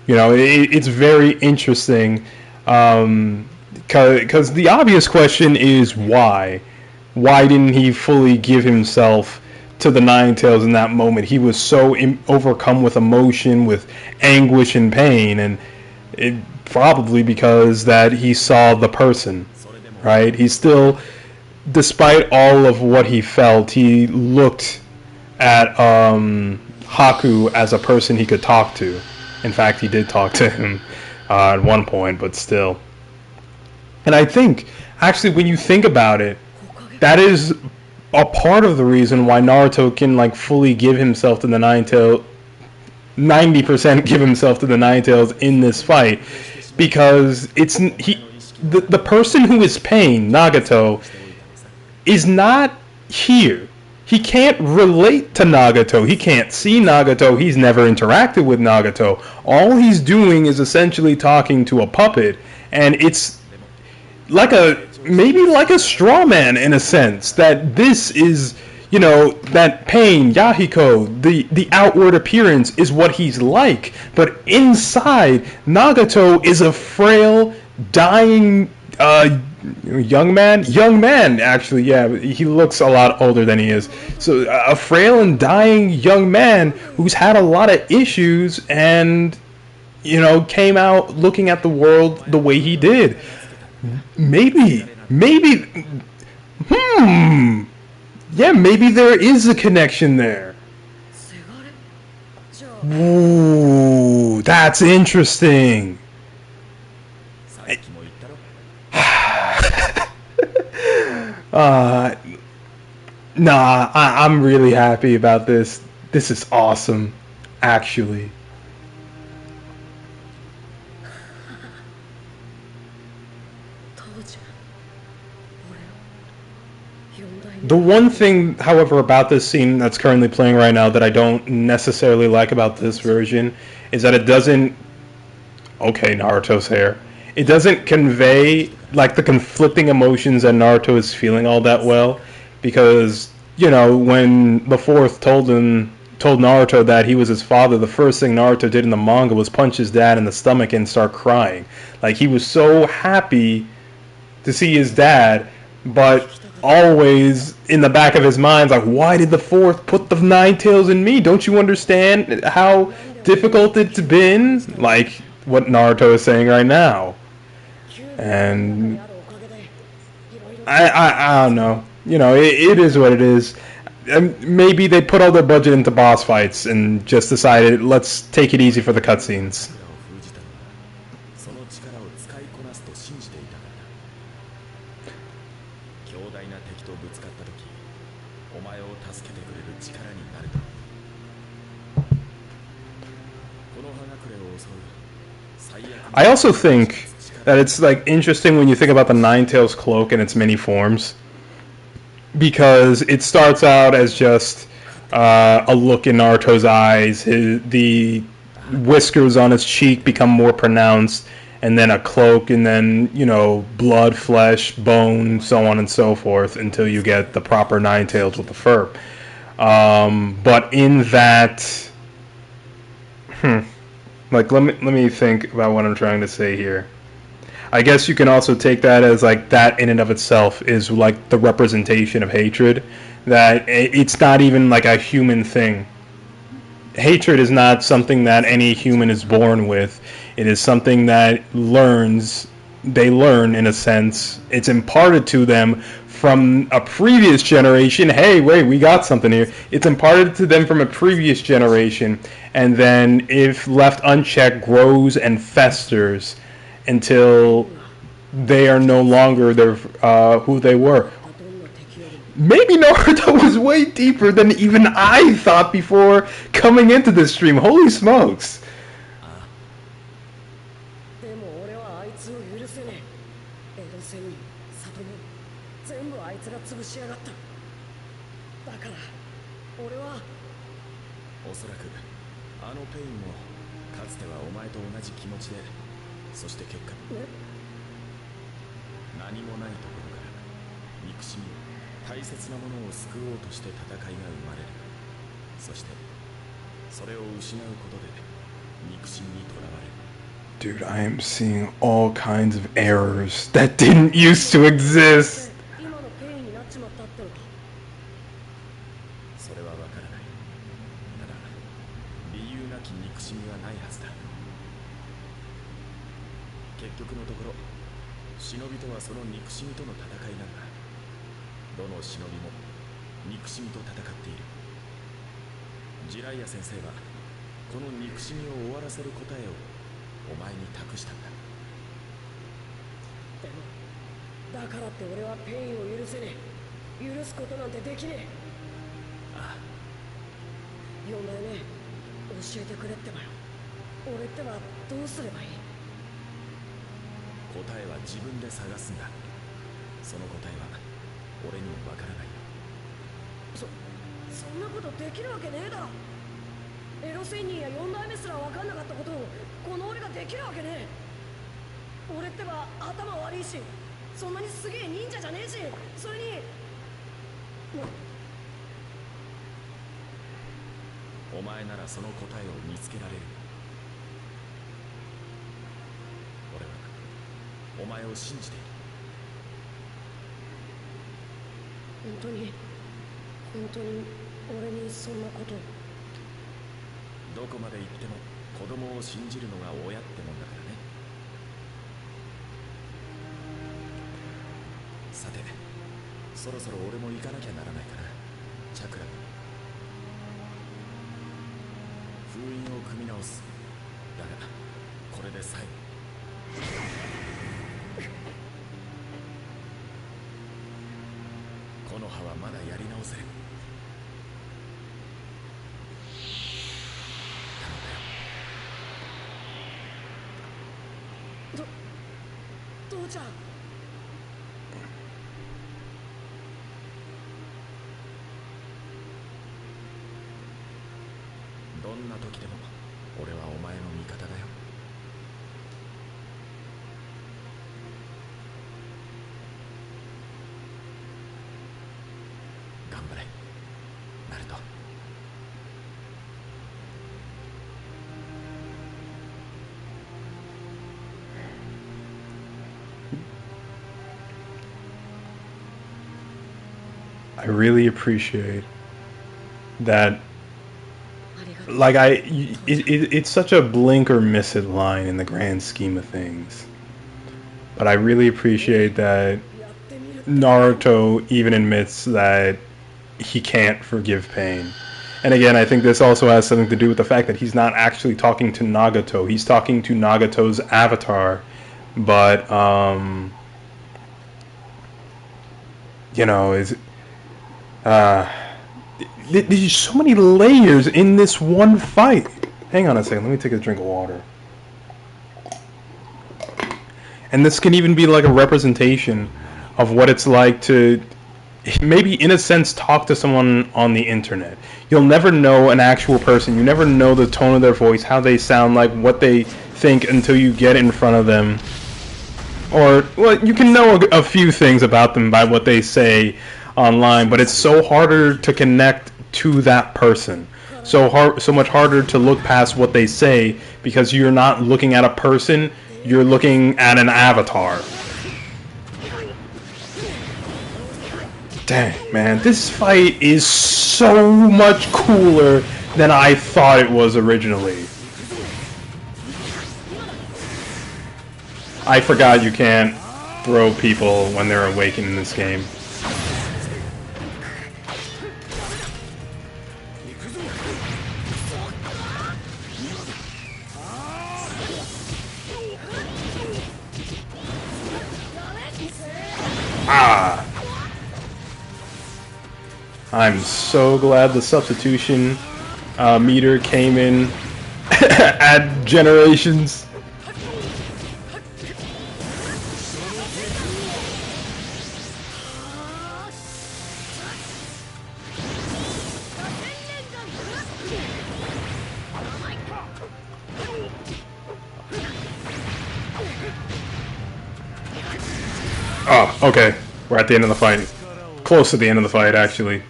You know, it's very interesting, because the obvious question is why? Why didn't he fully give himself to the Nine Tails in that moment? He was so overcome with emotion, with anguish and pain, and it probably because that he saw the person, right? He still, despite all of what he felt, he looked at Haku as a person he could talk to. In fact, he did talk to him at one point, but still. And I think, actually, when you think about it, that is a part of the reason why Naruto can like fully give himself to the Nine Tails, 90% give himself to the Nine Tails in this fight, because it's the person who is paying Nagato is not here. He can't relate to Nagato. He can't see Nagato. He's never interacted with Nagato. All he's doing is essentially talking to a puppet, and it's like maybe like a straw man in a sense, that this is, you know, that pain, Yahiko, the outward appearance is what he's like, but inside, Nagato is a frail, dying young man, actually, yeah, he looks a lot older than he is. So a frail and dying young man who's had a lot of issues, and, you know, came out looking at the world the way he did. Maybe, yeah, maybe there is a connection there. Ooh, that's interesting. Nah, I'm really happy about this. This is awesome, actually. The one thing, however, about this scene that's currently playing right now that I don't necessarily like about this version is that it doesn't... Okay, Naruto's hair. It doesn't convey, like, the conflicting emotions that Naruto is feeling all that well. Because, you know, when the Fourth told Naruto that he was his father, the first thing Naruto did in the manga was punch his dad in the stomach and start crying. Like, he was so happy to see his dad, but always in the back of his mind, like, why did the Fourth put the Nine Tails in me? Don't you understand how difficult it's been? Like what Naruto is saying right now. And I don't know. You know, it is what it is. Maybe they put all their budget into boss fights and just decided, let's take it easy for the cutscenes. I also think that it's like interesting when you think about the Nine Tails cloak and its many forms, because it starts out as just a look in Naruto's eyes. The whiskers on his cheek become more pronounced, and then a cloak, and then, you know, blood, flesh, bone, so on and so forth, until you get the proper nine tails with the fur. But in that, like, let me think about what I'm trying to say here. I guess you can also take that as like that in and of itself is like the representation of hatred. That it's not even like a human thing. Hatred is not something that any human is born with. It is something that they learn in a sense. It's imparted to them from a previous generation. Hey, wait, we got something here. It's imparted to them from a previous generation, and then if left unchecked, grows and festers until they are no longer who they were. Maybe Naruto was way deeper than even I thought before coming into this stream. Holy smokes. でも俺はあいつを許せねえ。エドセンにサトム全部あいつが潰しやがった。だから俺はおそらくあのペインもかつてはお前と同じ気持ちで、そして結果何もないところから憎しみ、大切なものを救おうとして戦いが生まれる。そしてそれを失うことで憎しみにとらわれる。 Dude, I am seeing all kinds of errors that didn't used to exist. 今のペインになっちまったってのか。それはわからない。ただ理由なき憎しみはないはずだ。結局のところ忍びとはその憎しみとの戦いなんだ。どの忍びも憎しみと戦っている。ジライア先生はこの憎しみを終わらせる答えをお前に託したんだ。でもだからって俺はペインを許せねえ。許すことなんてできねえ。ああ、4代目教えてくれってばよ。俺ってばどうすればいい？答えは自分で探すんだ。その答えは俺にもわからないよ。そんなことできるわけねえだろ。エロ仙人や4代目すら分かんなかったことをこの俺ができるわけねえ。俺ってば頭悪いし、そんなにすげえ忍者じゃねえし、それにお前ならその答えを見つけられる。俺はお前を信じている。本当に俺にそんなこと。どこまで行っても子供を信じるのが親ってもんだからね。さて、そろそろ俺も行かなきゃならないかな。チャクラ封印を組み直す。だがこれで最後。この葉はまだやり直せる。父ちゃん。どんな時でも俺はお前の味方だよ。頑張れ、ナルト。I really appreciate that. Like it's such a blink or miss it line in the grand scheme of things, but I really appreciate that Naruto even admits that he can't forgive pain. And again, I think this also has something to do with the fact that he's not actually talking to Nagato. He's talking to Nagato's avatar, but you know, there's so many layers in this one fight. Hang on a second, let me take a drink of water. And this can even be like a representation of what it's like to maybe in a sense talk to someone on the internet. You'll never know an actual person. You never know the tone of their voice, how they sound like, what they think until you get in front of them. Or, well, you can know a few things about them by what they say online, but it's so harder to connect to that person. So much harder to look past what they say because you're not looking at a person, you're looking at an avatar. Dang, man, this fight is so much cooler than I thought it was originally. I forgot you can't throw people when they're awakened in this game. Ah! I'm so glad the substitution meter came in at generations. Oh, okay. We're at the end of the fight. Close to the end of the fight, actually.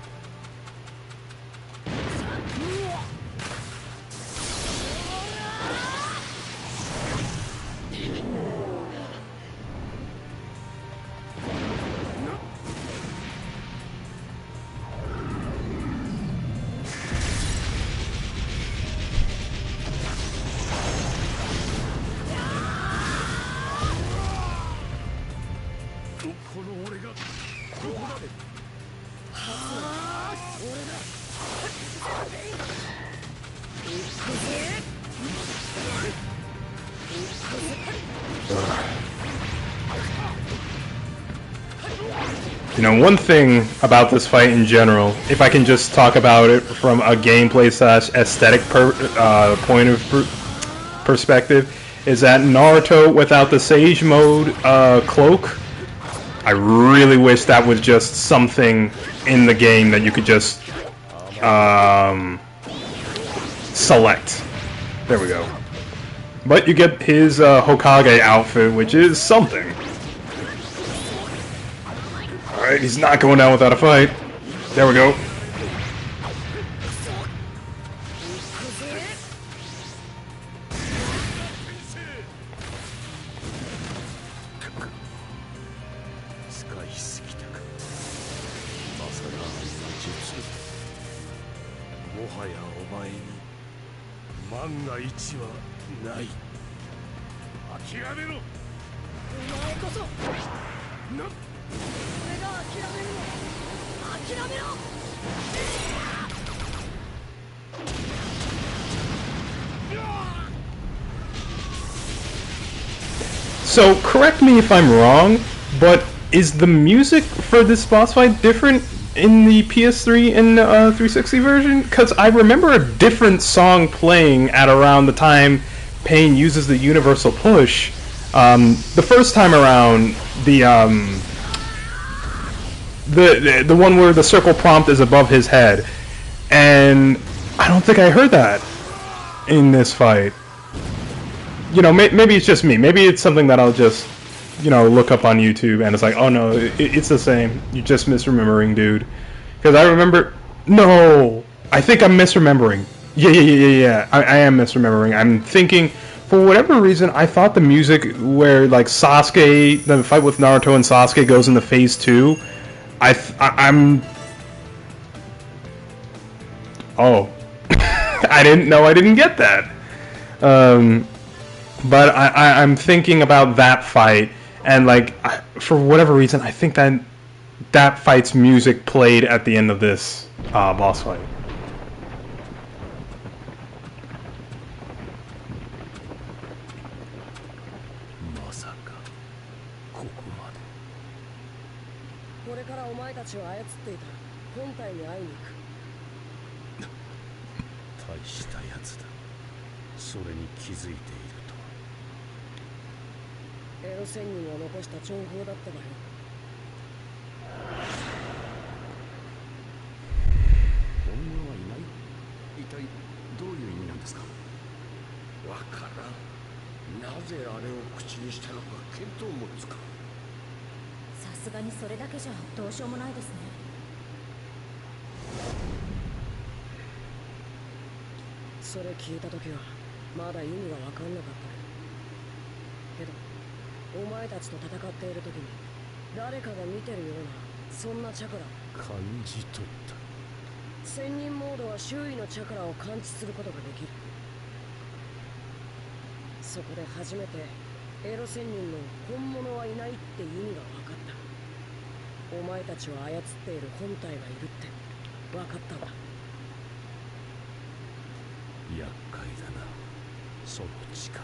You know, one thing about this fight in general, if I can just talk about it from a gameplay slash aesthetic point of perspective, is that Naruto without the Sage Mode cloak, I really wish that was just something in the game that you could just select. There we go. But you get his Hokage outfit, which is something. Alright, he's not going down without a fight. There we go. So, correct me if I'm wrong, but is the music for this boss fight different in the PS3 and 360 version? Because I remember a different song playing at around the time Pain uses the Universal Push. The first time around, the one where the circle prompt is above his head, and I don't think I heard that in this fight. You know, maybe it's just me. Maybe it's something that I'll just, you know, look up on YouTube and it's like, oh no, it's the same. You're just misremembering, dude. Because I remember, no, I think I'm misremembering. Yeah. I am misremembering. I'm thinking, for whatever reason, I thought the music where like Sasuke, the fight with Naruto and Sasuke goes into phase 2. I'm. Oh, I didn't know. I didn't get that. But I'm thinking about that fight, and like for whatever reason, I think that fight's music played at the end of this boss fight. ぜあれを口にしたのか見当もつかん。さすがにそれだけじゃどうしようもないですね。それ聞いた時はまだ意味が分かんなかったけど、お前たちと戦っている時に誰かが見てるような、そんなチャクラ感じ取った。千人モードは周囲のチャクラを感知することができる。そこで初めてエロ仙人の本物はいないって意味が分かった。お前たちを操っている本体がいるって分かったんだ。厄介だな、その力。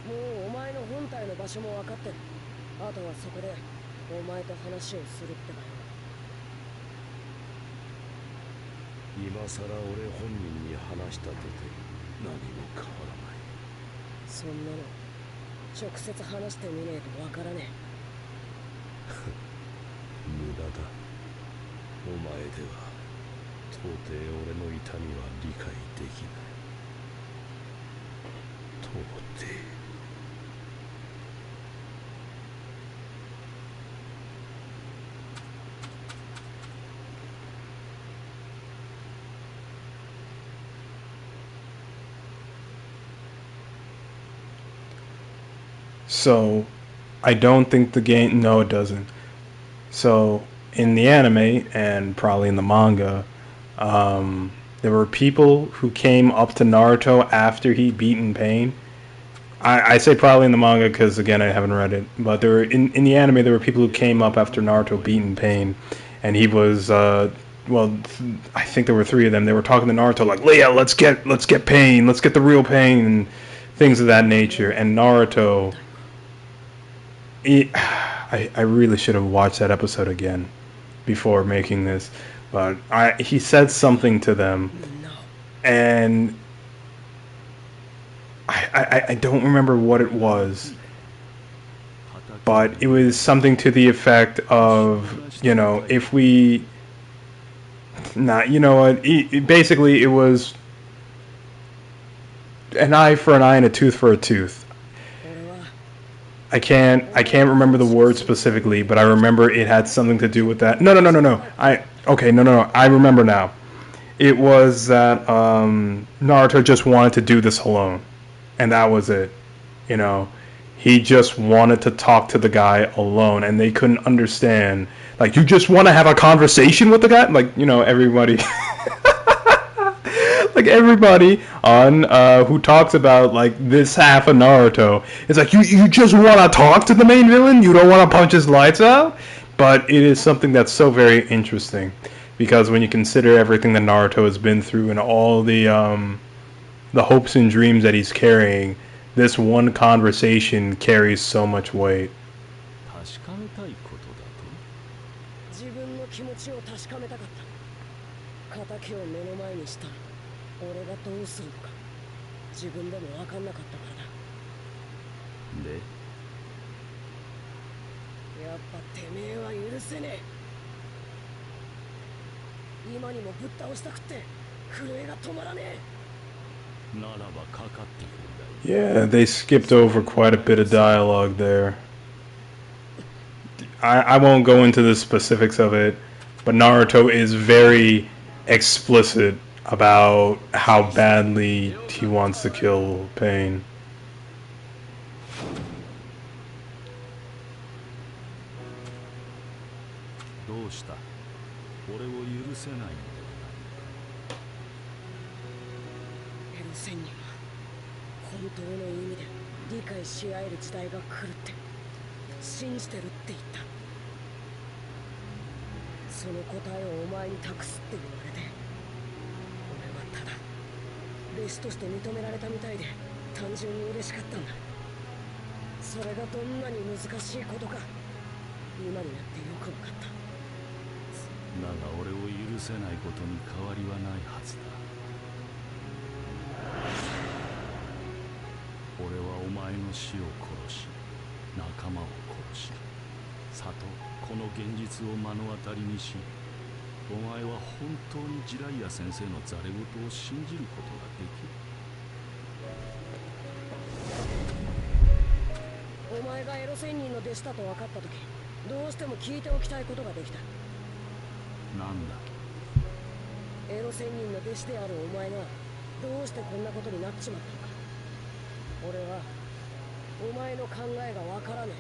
もうお前の本体の場所も分かってる。あとはそこでお前と話をするってばよ。今さら俺本人に話したとて何も変わらない。そんなの直接話してみねえと分からね無駄だ。お前では到底俺の痛みは理解できない。到底。So, I don't think the game. No, it doesn't. So, in the anime and probably in the manga, there were people who came up to Naruto after he'd beaten Pain. I say probably in the manga because again I haven't read it, but there were in the anime there were people who came up after Naruto beaten Pain, and he was well, I think there were three of them. They were talking to Naruto like, Leah, let's get Pain, let's get the real Pain, and things of that nature. And Naruto, I really should have watched that episode again before making this, but he said something to them, and I don't remember what it was, but it was something to the effect of, if we, not, you know what, basically it was an eye for an eye and a tooth for a tooth. I can't remember the word specifically, but I remember it had something to do with that. No. No. I remember now. It was that Naruto just wanted to do this alone, and that was it. He just wanted to talk to the guy alone, and they couldn't understand. Like, you just want to have a conversation with the guy? Like, everybody. Like everybody on who talks about like this half of Naruto, it's like you just want to talk to the main villain. You don't want to punch his lights out. But it is something that's so very interesting because when you consider everything that Naruto has been through and all the hopes and dreams that he's carrying, this one conversation carries so much weight. 確かめたいことだと。自分の気持ちを確かめたかった。敵を目の前にしたら俺がどうするのか自分でも分かんなかったからだ。で、やっぱてめえは許せねえ。今にもぶっ倒したくって震えが止まらねえ。ならばかかってくる。 Yeah, they skipped over quite a bit of dialogue there. I won't go into the specifics of it, but Naruto is very explicit about how badly he wants to kill Pain. どうした？俺を許せないのではないか。エロ仙人は本当の意味で理解し合える時代が来るって信じてるって言った。その答えをお前に託すって言われて、俺はただ弟子として認められたみたいで単純に嬉しかったんだ。それがどんなに難しいことか今になってよく分かった。だが俺を許せないことに変わりはないはずだ。俺はお前の死を殺し、仲間を殺し、里、この現実を目の当たりにし、お前は本当にジライア先生のザレ言を信じることができる。お前がエロ仙人の弟子だと分かった時、どうしても聞いておきたいことができた。なんだ。エロ仙人の弟子であるお前がどうしてこんなことになっちまったのか。俺はお前の考えが分からねえ。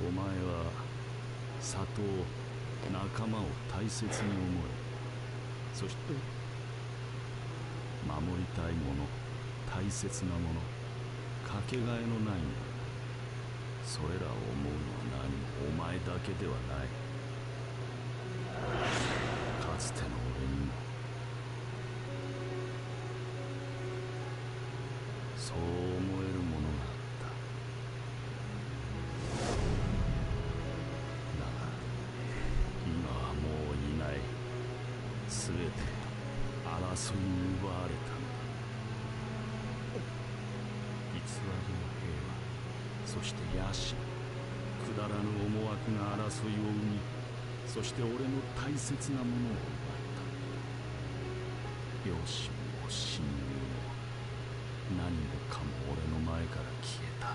お前は里を仲間を大切に思い、そして守りたいもの、大切なもの、かけがえのないもの、それらを思うのは何もお前だけではない。かつての俺にもそう思えるものがあった。だが今はもういない。全て争いに奪われたのだ。偽りの平和、そして野心、くだらぬ思惑が争いを生み、そして俺の大切なものを奪った。両親も親友も何もかも俺の前から消えた。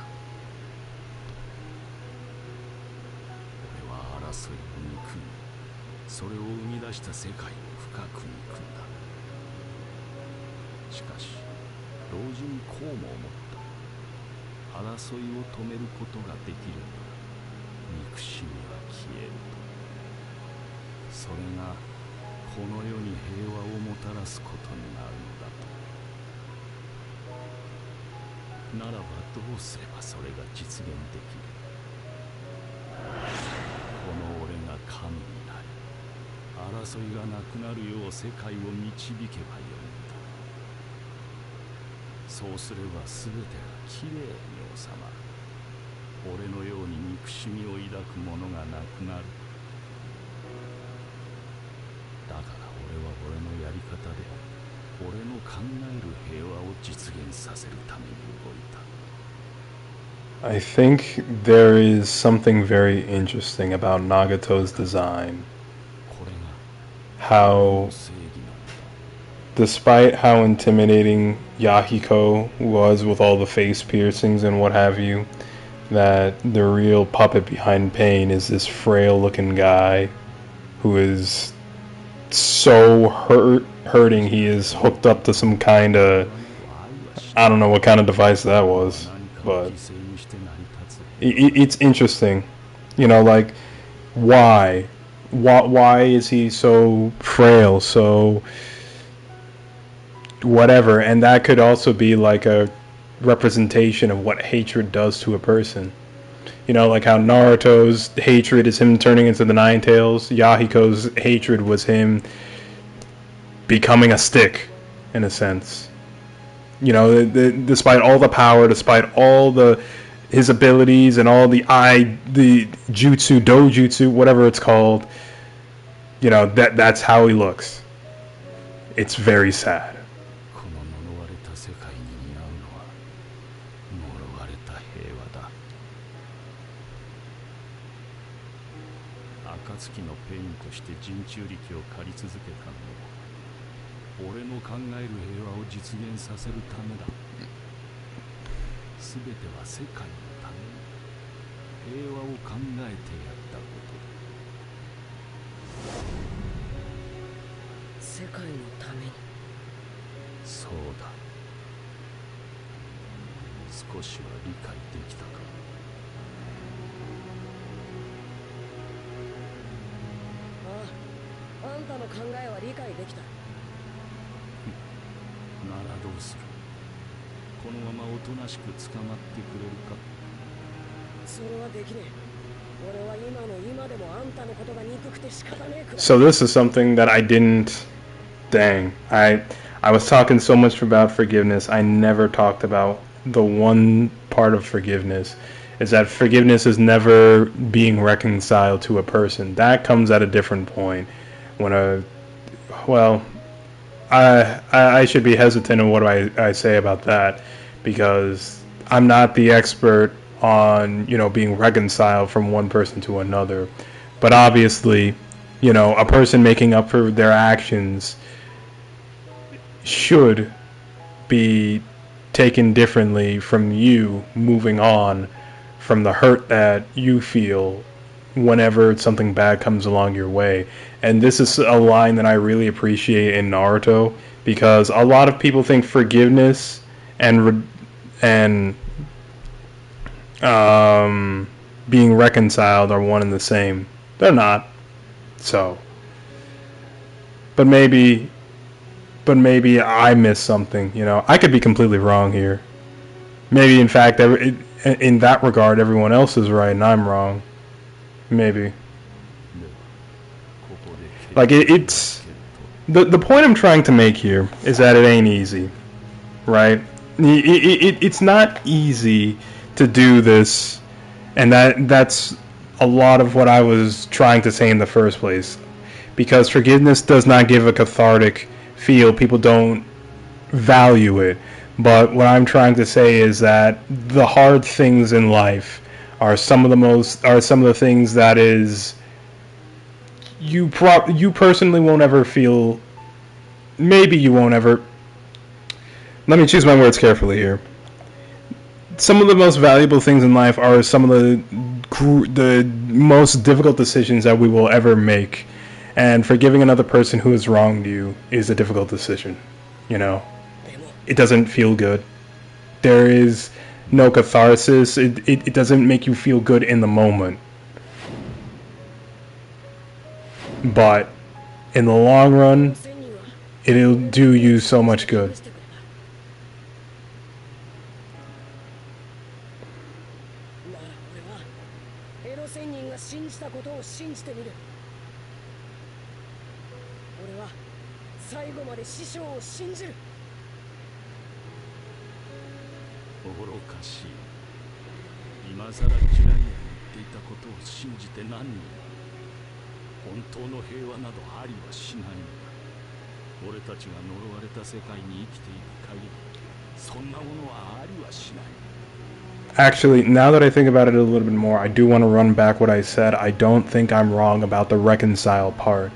俺は争いを憎み、それを生み出した世界を深く憎んだ。しかし同時にこうも思った。争いを止めることができれば憎しみは消えると。それがこの世に平和をもたらすことになるのだと。ならばどうすればそれが実現できる。この俺が神になり、争いがなくなるよう世界を導けばよいのだ。そうすれば全てがきれいに収まる。俺のように憎しみを抱く者がなくなる。だから俺は俺のやり方で俺の考える平和を実現させるために動いた。I think there is something very interesting about Nagato's design. これが How, 正義なのだ。 despite how intimidating Yahiko was with all the face piercings and what have you, that the real puppet behind Pain is this frail looking guy who is so hurting he is hooked up to some kind of, I don't know what kind of device that was, but it's interesting, you know, like why is he so frail, so whatever. And that could also be like a representation of what hatred does to a person. You know, like how Naruto's hatred is him turning into the Nine Tails, Yahiko's hatred was him becoming a stick, in a sense. You know, despite all the power, despite all his abilities and all the jutsu, dojutsu, whatever it's called, you know, that's how he looks. It's very sad. この呪われた世界に似合うのは呪われた平和だ。暁のペインとして人中力を借り続けたのも俺の考える平和を実現させるためだ。すべては世界のために平和を考えてやったことだ。世界のために。そうだ。少しは理解できたか。ああ、あんたの考えは理解できた。ならどうする。このままおとなしく捕まってくれるか。それはできねえ。俺は今の今でもあんたのことが憎くて仕方ねえくらい。 So this is something that I didn't. Dang, I was talking so much about forgiveness. I never talked about the one part of forgiveness is that forgiveness is never being reconciled to a person. That comes at a different point when I should be hesitant in what I say about that because I'm not the expert on being reconciled from one person to another, but obviously, a person making up for their actions should be taken differently from you moving on from the hurt that you feel whenever something bad comes along your way. And this is a line that I really appreciate in Naruto because a lot of people think forgiveness and being reconciled are one and the same. They're not. So, but maybe I missed something. I could be completely wrong here. Maybe in fact, in that regard, everyone else is right and I'm wrong. Maybe. Like it's the point I'm trying to make here is that it ain't easy, right? It's not easy to do this, and that's a lot of what I was trying to say in the first place. Because forgiveness does not give a cathartic feel. People don't value it. But what I'm trying to say is that the hard things in life are some of the things that is you personally won't ever feel. Maybe you won't ever. Let me choose my words carefully here. Some of the most valuable things in life are some of the most difficult decisions that we will ever make, and forgiving another person who has wronged you is a difficult decision. It doesn't feel good. There is no catharsis. It doesn't make you feel good in the moment. But in the long run, it'll do you so much good. 愚かしい。今さらジュライアに言っていたことを信じて何に。本当の平和などありはしないのだ。俺たちが呪われた世界に生きていく限り、そんなものはありはしない。Actually, now that I think about it a little bit more, I do want to run back what I said. I don't think I'm wrong about the reconcile part.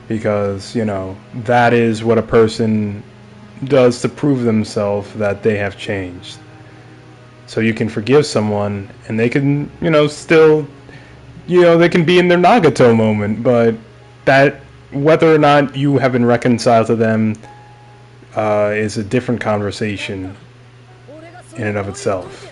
Because, that is what a person does to prove themselves that they have changed. So you can forgive someone, and they can, still, they can be in their Nagato moment, but that, whether or not you have been reconciled to them, is a different conversation in and of itself.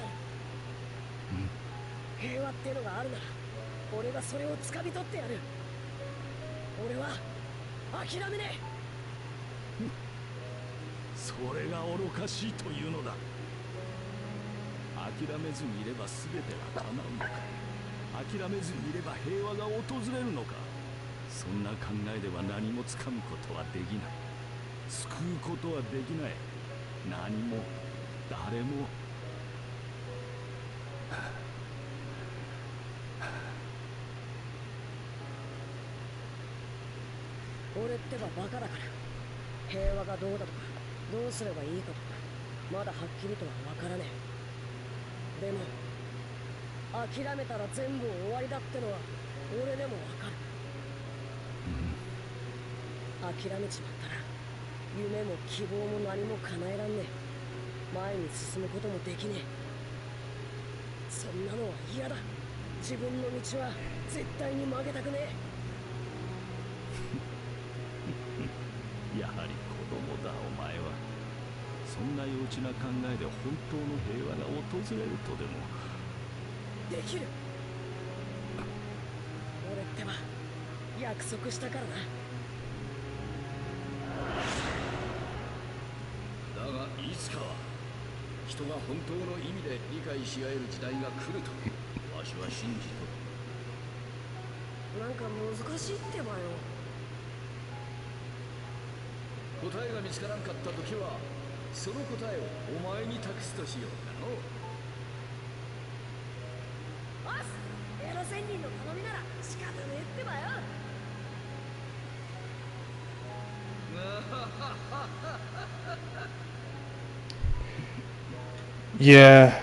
Yeah.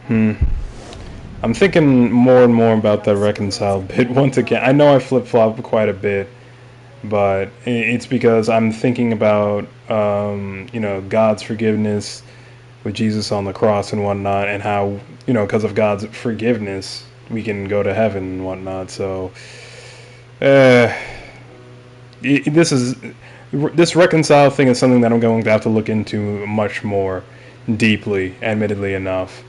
I'm thinking more and more about that reconcile bit once again. I know I flip flop quite a bit, but it's because I'm thinking about God's forgiveness with Jesus on the cross and whatnot, and how because of God's forgiveness we can go to heaven and whatnot. So uh, this reconcile thing is something that I'm going to have to look into much more deeply, admittedly enough.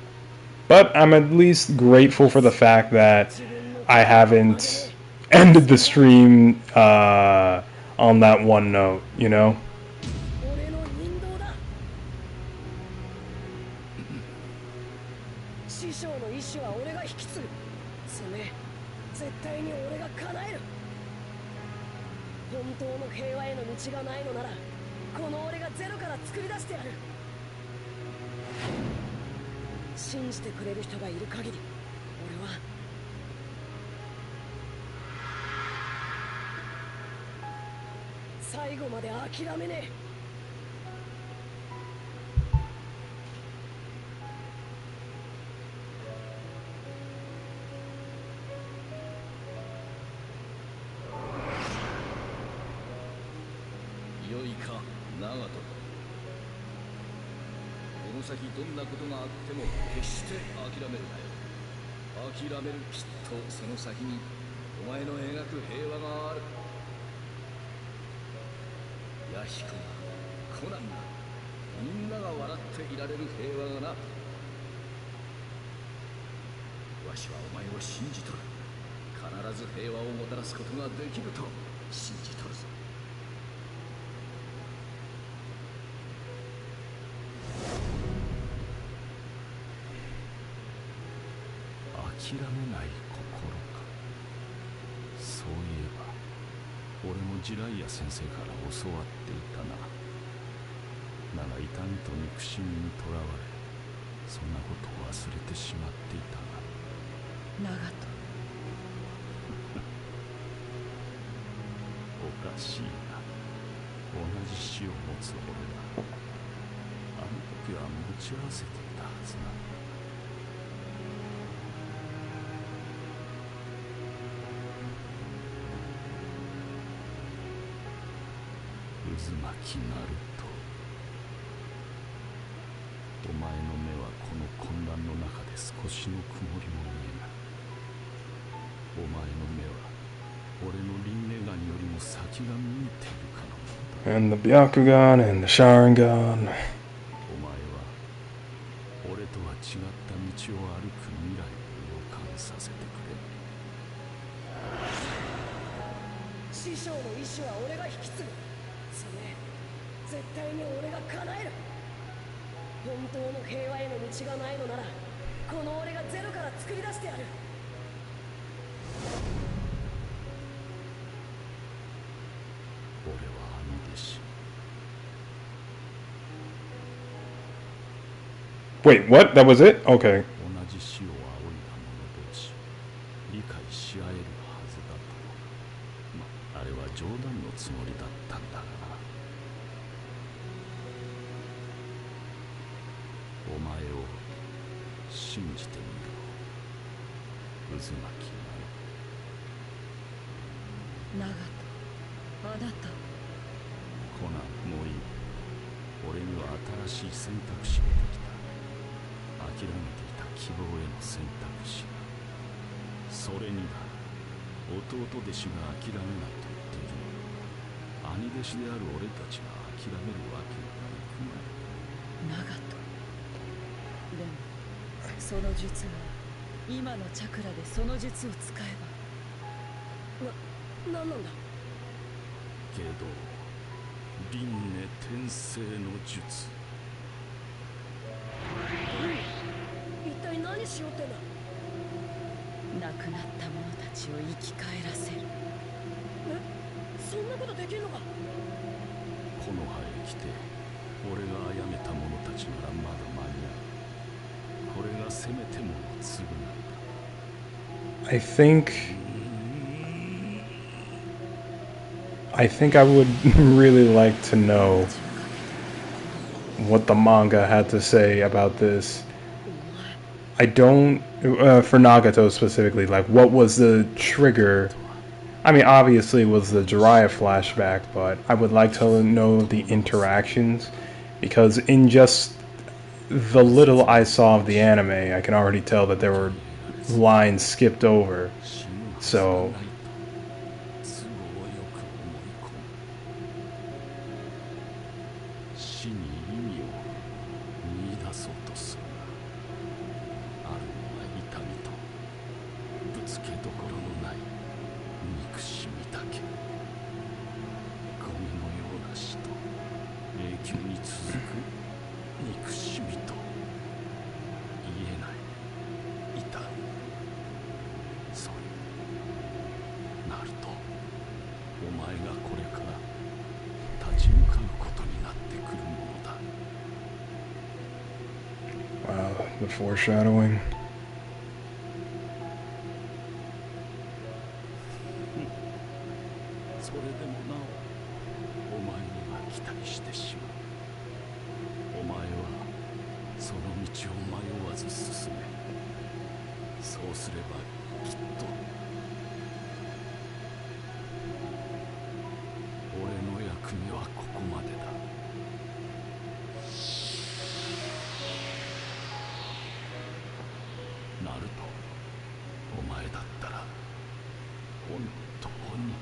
But I'm at least grateful for the fact that I haven't ended the stream on that one note, you know? 俺の人道だ。師匠の意志は俺が引き継ぐ。それ絶対に俺が叶える。本当の平和への道がないのなら、この俺がゼロから作り出してやる。信じてくれる人がいる限り、俺は最後まで諦めねえ。良いか、長門。この先どんなことがあっても決して諦めるなよ。諦める、きっとその先にお前の描く平和がある。弥彦が、コナンが、みんなが笑っていられる平和がな。わしはお前を信じとる。必ず平和をもたらすことができると信じとるぞ。諦めない心か。そういえば俺もジライア先生から教わっていたな。だが痛みと憎しみにとらわれ、そんなことを忘れてしまっていたが。長門。おかしいな。同じ死を持つ俺があの時は持ち合わせていたはずなの。渦巻きナルト。お前の目はこの混乱の中で少しの曇りも見えない。お前の目は俺の輪廻眼よりも先が見えているかのものだ。And the Byakugan and the Sharingan. お前は俺とは違った道を歩く未来を予感させてくれ。師匠の意志は俺が引き継ぐ。それ絶対に俺が叶える。本当の平和への道がないのなら、この俺がゼロから作り出してやる。俺はあの弟子。 Wait, what? That was it? Okay. 同じ死を仰いだ者同士、理解し合えるはずだと。ま、あれは冗談のつもりだったんだがな。お前を信じてみろ。渦巻き長門、あなた。コナン、もういい。俺には新しい選択肢ができた。諦めていた希望への選択肢。それにだ、弟弟子が諦めないと言っているのに、兄弟子である俺たちが諦めるわけにはいくまい。長門。でもその術は今のチャクラでその術を使えなんなんだ。けど輪廻転生の術。一体何しようってんだ。ば亡くなった者たちを生き返らせる。そんなことできるのか。この葉へ来て俺が殺めた者たちならまだ間に合う。これがせめてもの償いだ。I think I would really like to know what the manga had to say about this. I don't for Nagato specifically. Like, what was the trigger? I mean, obviously it was the Jiraiya flashback, but I would like to know the interactions because in just the little I saw of the anime, I can already tell that there were lines skipped over. 死ぬはずが So ないと都合よく思い込む死に意味を見出そうとするがあるのは痛みとぶつけどころのない憎しみだけゴミのような死と永久に続く憎しみと言えない痛みそれナルトお前がこれから立ち向かうことになってくるものだ wow, the foreshadowing. それでもなおお前には期待してしまうお前はその道を迷わず進めそうすればきっと俺の役目はここまでだナルトお前だったら本当に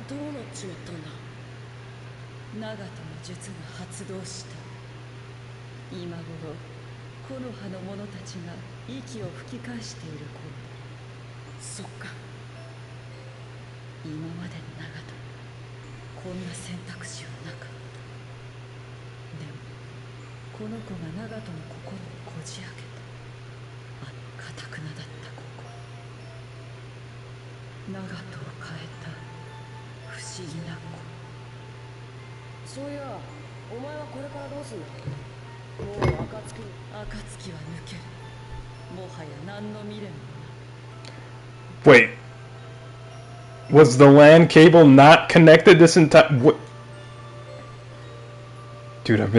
どうなっちまったんだ。長門の術が発動した。今頃木の葉の者たちが息を吹き返している頃だ。そっか。今までの長門こんな選択肢はなかった。でもこの子が長門の心をこじ開けた。あの堅くなだった心。長門を変えた不思議な子。そういや、お前はこれからどうすんだ。もう暁は抜ける。もはや何の未練もない。 Wait, was the LAN cable not connected this entire? What? Dude, I've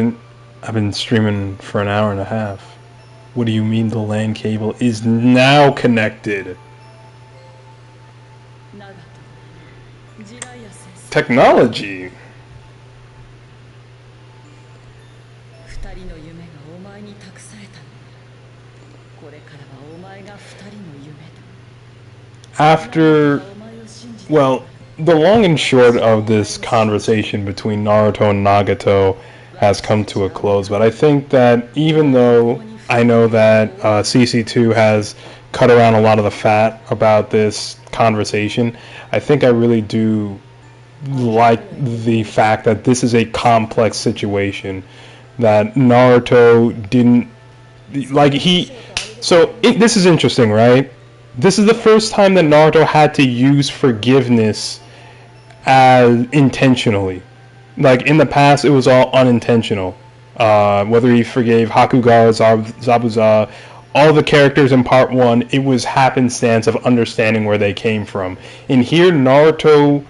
been streaming for an hour and a half. What do you mean the LAN cable is now connected? 長門、ジライア先生。 Technology. 二人の夢がお前に託されたのだ。これからはお前が二人の夢だ。 After, well, the long and short of this conversation between Naruto and Nagato has come to a close, but I think that even though I know that CC2 has cut around a lot of the fat about this conversation, I think I really do like the fact that this is a complex situation, that Naruto didn't, like this is interesting, right? This is the first time that Naruto had to use forgiveness as intentionally. Like in the past, it was all unintentional. Whether he forgave Hakuga, Zabuza, all the characters in Part 1, it was happenstance of understanding where they came from. In here, Naruto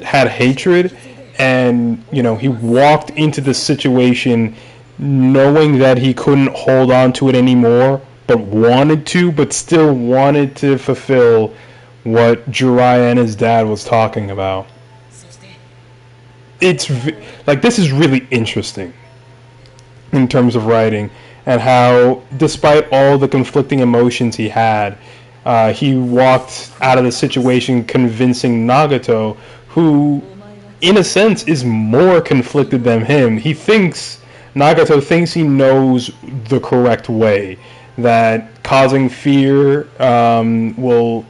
had hatred, and he walked into the situation knowing that he couldn't hold on to it anymore, but wanted to, but still wanted to fulfill what Jiraiya and his dad was talking about. It's like, this is really interesting in terms of writing, and how despite all the conflicting emotions he had, he walked out of the situation convincing Nagato, who in a sense is more conflicted than him. Nagato thinks he knows the correct way, that causing fear will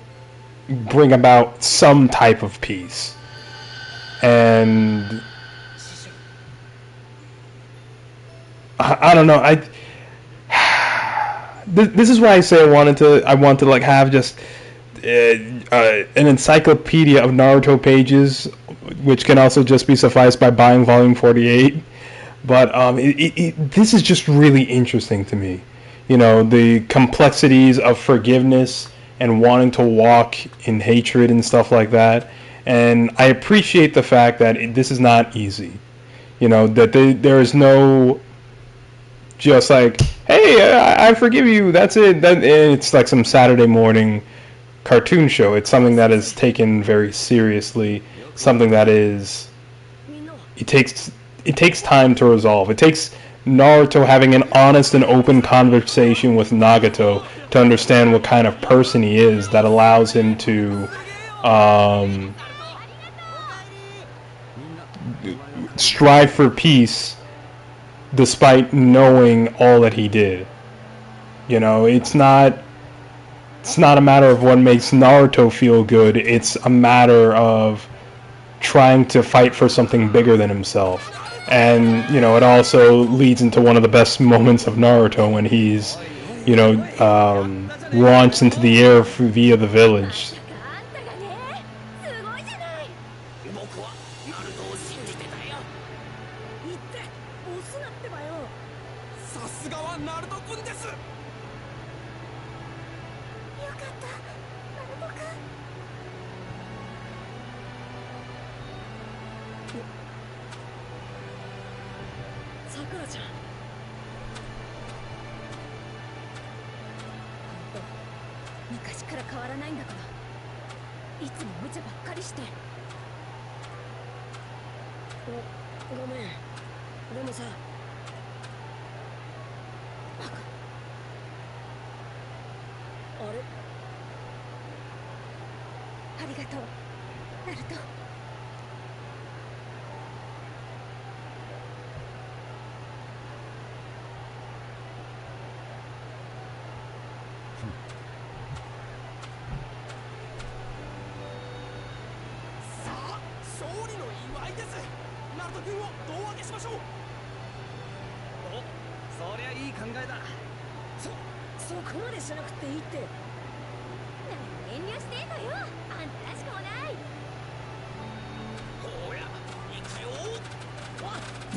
bring about some type of peace. And I don't know. This is why I say I want to like have just an encyclopedia of Naruto pages, which can also just be sufficed by buying volume 48. But this is just really interesting to me. the complexities of forgiveness and wanting to walk in hatred and stuff like that. And I appreciate the fact that this is not easy. That there is no just like, hey, I forgive you. That's it. It's like some Saturday morning cartoon show. It's something that is taken very seriously. Something that is it takes time to resolve. It takes Naruto having an honest and open conversation with Nagato to understand what kind of person he is that allows him to strive for peace despite knowing all that he did. It's not a matter of what makes Naruto feel good. It's a matter of trying to fight for something bigger than himself. And, it also leads into one of the best moments of Naruto when he's, launched into the air via the village.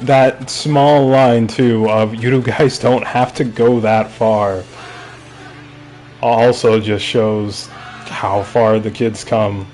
That small line too of you guys don't have to go that far also just shows how far the kids come.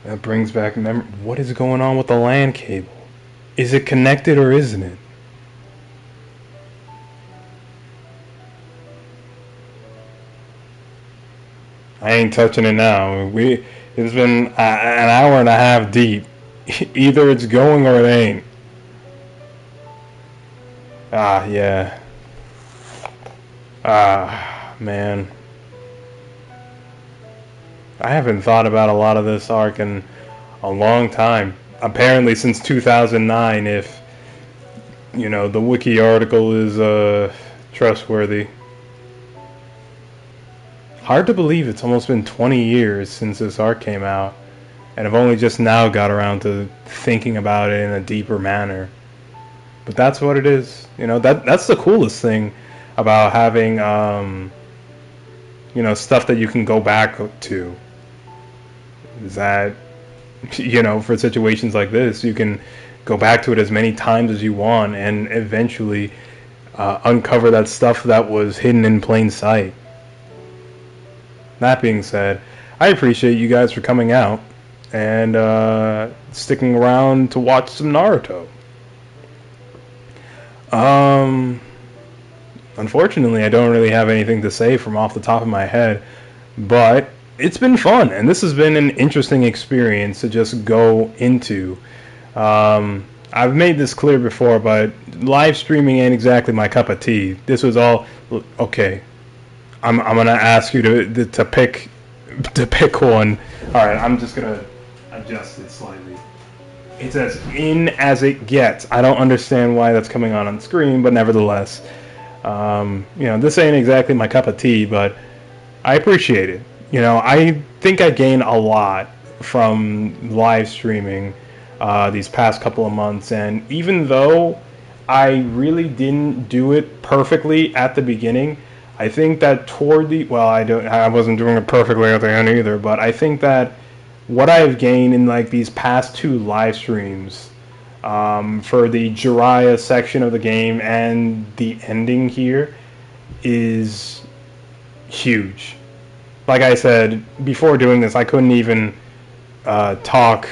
That brings back memory. What is going on with the LAN cable? Is it connected or isn't it? I ain't touching it now. It's been an hour and a half deep. Either it's going or it ain't. Yeah. Man. I haven't thought about a lot of this arc in a long time. Apparently since 2009, if, the wiki article is trustworthy. Hard to believe it's almost been 20 years since this arc came out, and I've only just now got around to thinking about it in a deeper manner. But that's what it is. That's the coolest thing about having, stuff that you can go back to. Is that, for situations like this, you can go back to it as many times as you want and eventually uncover that stuff that was hidden in plain sight. That being said, I appreciate you guys for coming out and sticking around to watch some Naruto. Unfortunately, I don't really have anything to say from off the top of my head, but it's been fun, and this has been an interesting experience to just go into. I've made this clear before, but live streaming ain't exactly my cup of tea. This was all okay. I'm gonna ask you to pick one. All right, I'm just gonna adjust it slightly. it's as in as it gets. I don't understand why that's coming on screen, but nevertheless, you know, this ain't exactly my cup of tea, but I appreciate it. You know, I think I gain a lot from live streaming these past couple of months, and even though I really didn't do it perfectly at the beginning, I think that toward the well, I wasn't doing it perfectly at the end either, but I think that what I've gained in like these past two live streams for the Jiraiya section of the game and the ending here is huge. Like I said before doing this, I couldn't even talk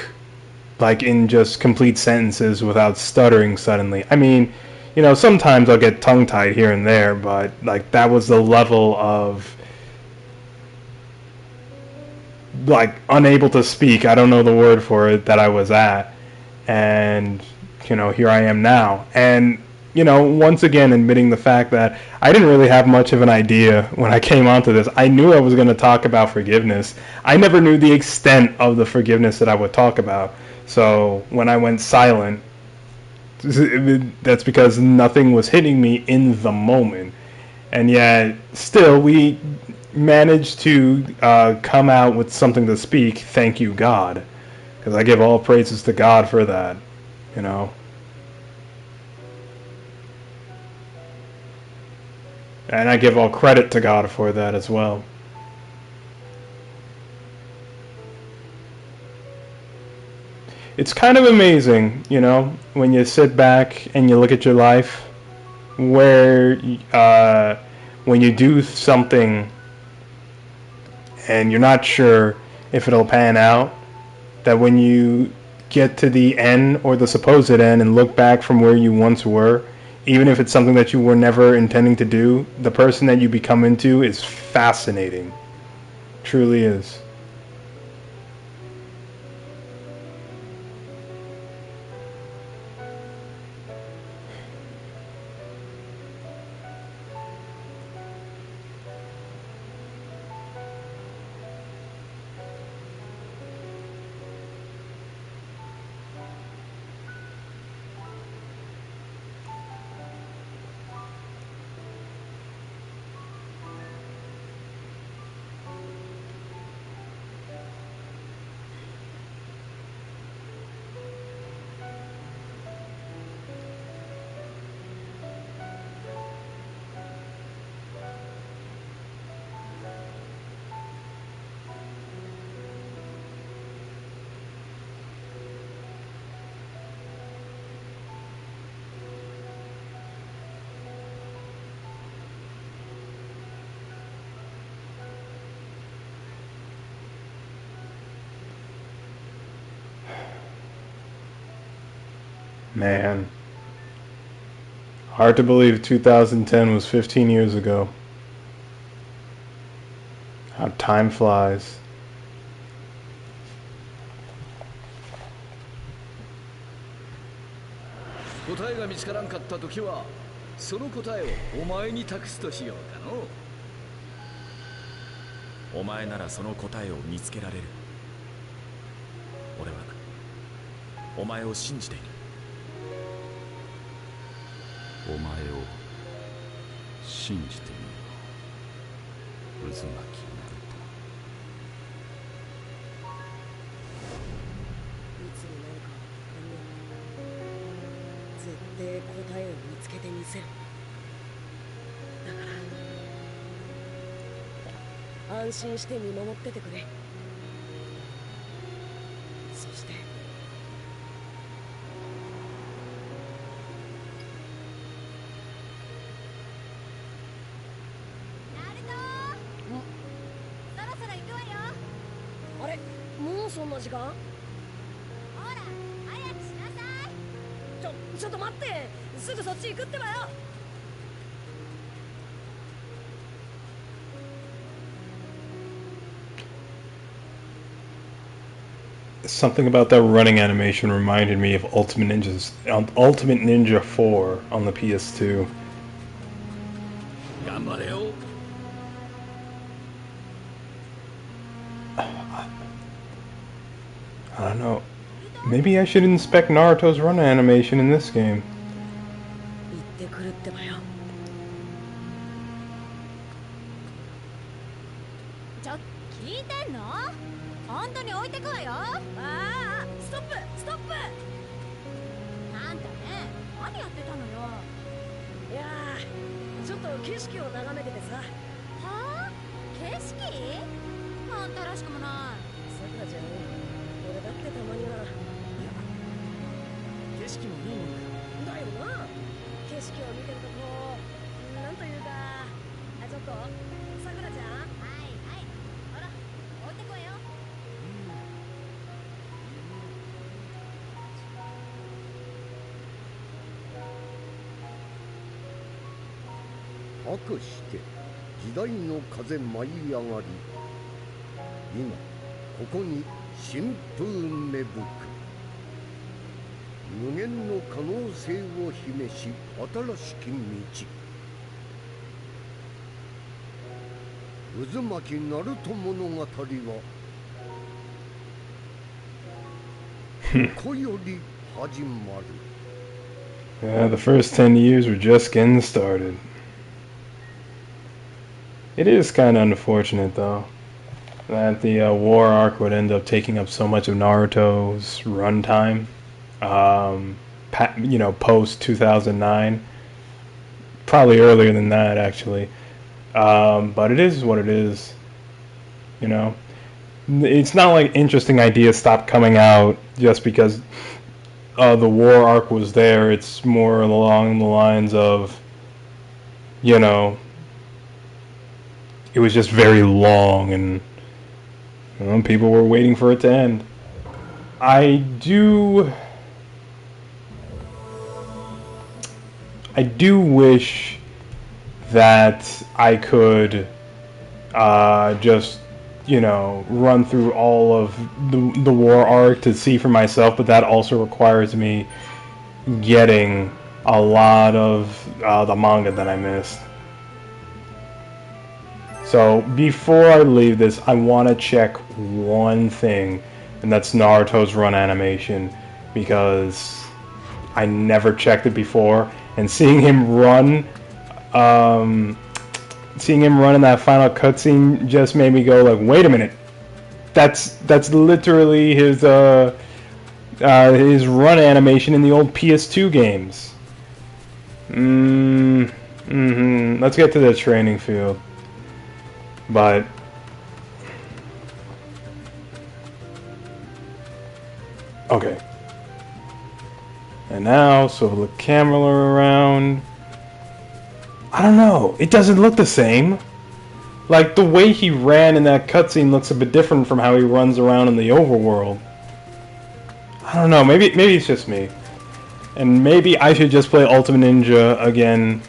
like in just complete sentences without stuttering suddenly. I mean, you know, sometimes I'll get tongue tied here and there, but like that was the level of like unable to speak. I don't know the word for it that I was at, and you know, here I am now. And you know, once again, admitting the fact that I didn't really have much of an idea when I came onto this. I knew I was going to talk about forgiveness. I never knew the extent of the forgiveness that I would talk about. So when I went silent, that's because nothing was hitting me in the moment. And yet, still, we managed to come out with something to speak. Thank you, God. Because I give all praises to God for that, you know. And I give all credit to God for that as well. It's kind of amazing, you know, when you sit back and you look at your life, where when you do something and you're not sure if it'll pan out, that when you get to the end or the supposed end and look back from where you once were, even if it's something that you were never intending to do, the person that you become into is fascinating. Truly is. Man, hard to believe 2010 was 15 years ago. How time flies. 答えが見つからんかった時はその答えをお前に託すとしようかの。お前ならその答えを見つけられる。俺はお前を信じている。お前を信じてみろ、渦巻きナルト。いつになるかわかんねえ。絶対答えを見つけてみせる。だから安心して見守っててくれ。そしてそんな時間？ほら、早くしなさい。ちょっと待って。すぐそっち行くってばよ。Something about that running animation reminded me of Ultimate Ninja 4 on the PS2. 頑張れよ。I don't know. Maybe I should inspect Naruto's run animation in this game. 言ってくるってばよ。ちょっ聞いてんの？本当に置いてくわよ。ああ、ストップストップ。あんたね、何やってたのよ。いやー、ちょっと景色を眺めててさ。はあ？景色？あんたらしくもない。さくらちゃん、俺だってたまには。景色もいいもんだよ。だよな。景色を見てるとこう、なんというか、ちょっとさくらちゃん。はいはい。ほら、置いてくわよ。かくして時代の風舞い上がり、今ここに新風芽吹く。無限の可能性を秘めし新しき道。渦巻きナルト物語はここより始まる。Yeah, the first 10 years were just getting started. It is kind of unfortunate, though, that the war arc would end up taking up so much of Naruto's runtime. Post 2009. Probably earlier than that, actually. But it is what it is. You know, it's not like interesting ideas stopped coming out just because the war arc was there. It's more along the lines of, you know, it was just very long and people were waiting for it to end. I do wish that I could just, run through all of the war arc to see for myself, but that also requires me getting a lot of the manga that I missed. So before I leave this, I want to check one thing, and that's Naruto's run animation, because I never checked it before, and seeing him run in that final cutscene just made me go like, wait a minute, that's literally his run animation in the old PS2 games. Let's get to the training field. But okay. And now, so the camera around. I don't know. It doesn't look the same. Like, the way he ran in that cutscene looks a bit different from how he runs around in the overworld. I don't know. Maybe it's just me. And maybe I should just play Ultimate Ninja again,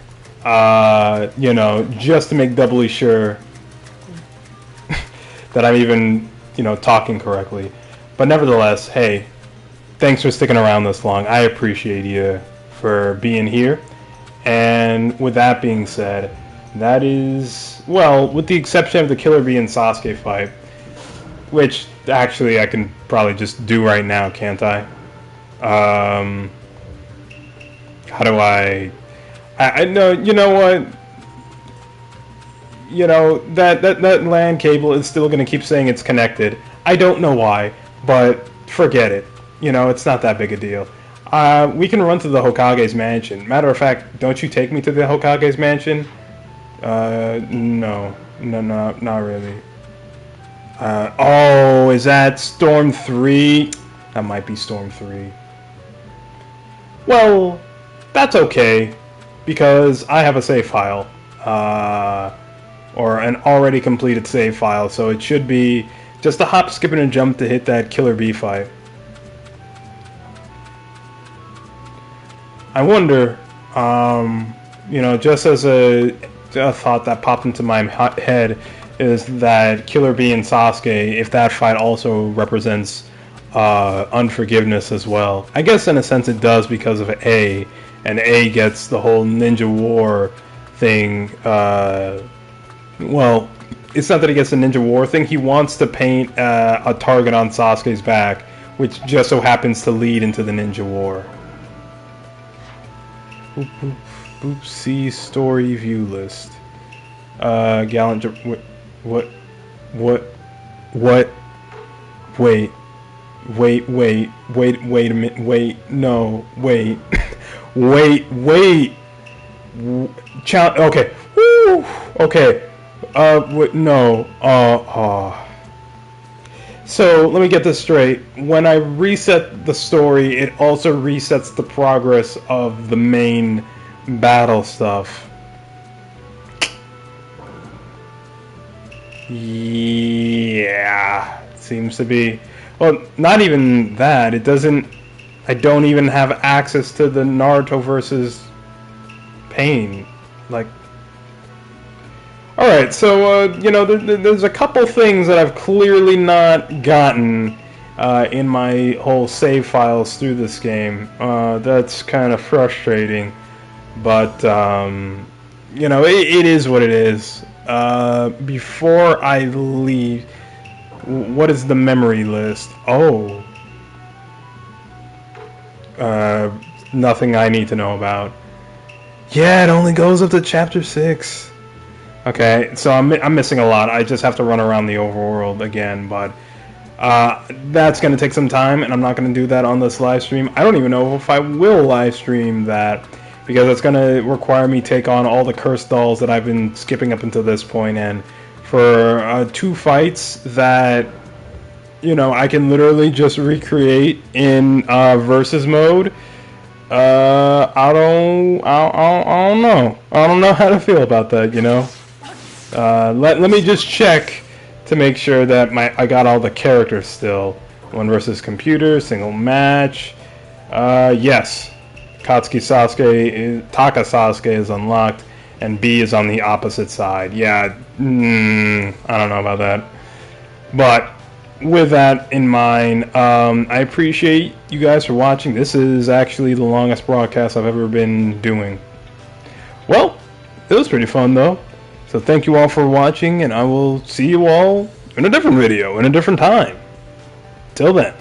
just to make doubly sure that I'm even, talking correctly. But nevertheless, hey, thanks for sticking around this long. I appreciate you for being here. And with that being said, that is, well, with the exception of the Killer Bee and Sasuke fight, which actually I can probably just do right now, can't I? How do I know, you know what? That LAN cable is still going to keep saying it's connected. I don't know why, but forget it. It's not that big a deal. We can run to the Hokage's mansion. Matter of fact, don't you take me to the Hokage's mansion? No, not really. Oh, is that Storm 3? That might be Storm 3. Well, that's okay, because I have a save file. Or an already completed save file, so it should be just a hop, skip, and a jump to hit that Killer Bee fight. I wonder, just as a thought that popped into my head, is that Killer Bee and Sasuke, if that fight also represents unforgiveness as well. I guess in a sense it does because of A, and A gets the whole ninja war thing. Well, it's not that he gets the ninja war thing. He wants to paint a target on Sasuke's back, which just so happens to lead into the Ninja War. Boop, boop, boop, see story view list. Gallant... What? Wait a minute, wait, no, wait. Wait. Okay. Woo! Okay. No. So, let me get this straight. When I reset the story, it also resets the progress of the main battle stuff. Yeah, seems to be. Well, not even that. It doesn't. I don't even have access to the Naruto versus Pain. Like. Alright, so, there's a couple things that I've clearly not gotten in my whole save files through this game. That's kind of frustrating. But, it is what it is. Before I leave, what is the memory list? Oh. Nothing I need to know about. Yeah, it only goes up to chapter 6. Okay, so I'm missing a lot. I just have to run around the overworld again, but that's going to take some time, and I'm not going to do that on this live stream. I don't even know if I will live stream that, because it's going to require me take on all the cursed dolls that I've been skipping up until this point, and for 2 fights that, I can literally just recreate in versus mode. I don't know. I don't know how to feel about that, Let me just check to make sure that I got all the characters still. 1 versus computer, single match. Yes. Taka Sasuke is unlocked, and B is on the opposite side. Yeah, I don't know about that. But with that in mind, I appreciate you guys for watching. This is actually the longest broadcast I've ever been doing. Well, it was pretty fun though. So thank you all for watching, and I will see you all in a different video, in a different time. Till then.